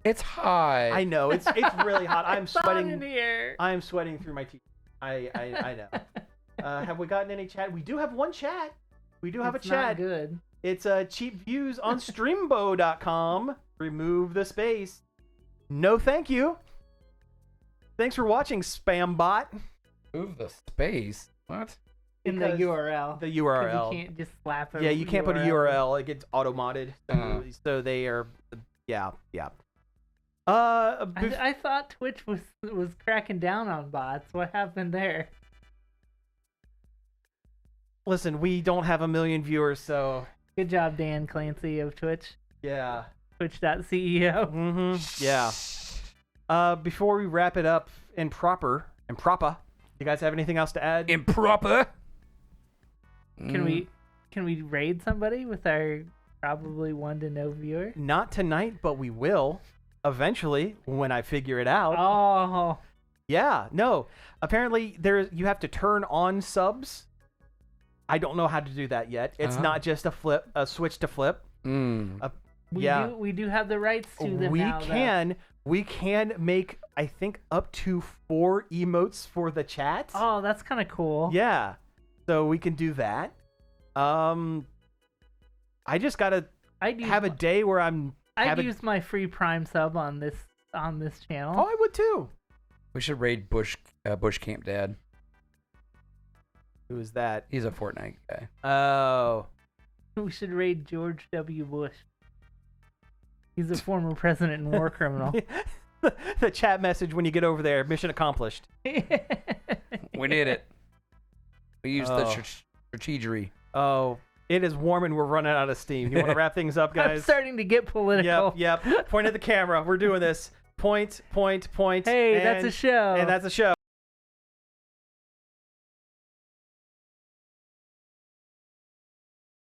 It's hot. I know it's really hot. I'm It's hot sweating. in here. I am sweating through my teeth. I know. Have we gotten any chat? We do have one chat. We do have It's a not chat. good. It's cheap views on streambo.com. Remove the space. No, thank you. Thanks for watching, spam bot. Move the space. What? In the Because URL. The 'Cause URL. You can't just slap a Yeah, you can't put a URL. It gets auto-modded. So they are... Yeah. I thought Twitch was cracking down on bots. What happened there? Listen, we don't have 1 million viewers, so... Good job, Dan Clancy of Twitch. Yeah. Twitch.ceo. Mm-hmm. Yeah. Before we wrap it up in proper, you guys have anything else to add? Improper. Can we raid somebody with our probably 1 to no viewer? Not tonight, but we will eventually when I figure it out. Oh, Yeah, no. Apparently, you have to turn on subs. I don't know how to do that yet. It's not just a switch to flip. we do have the rights to them now. We can make, I think, up to 4 emotes for the chat. Oh, that's kind of cool. Yeah, so we can do that. I just gotta have a day where I'd use my free Prime sub on this channel. Oh, I would too. We should raid Bush Camp Dad. Who is that? He's a Fortnite guy. Oh. We should raid George W. Bush. He's a former president and war criminal. The chat message when you get over there. Mission accomplished. We did it. We used the strategery. Oh, it is warm and we're running out of steam. You want to wrap things up, guys? I'm starting to get political. Yep. Point at the camera. We're doing this. Point. Hey, that's a show. And that's a show.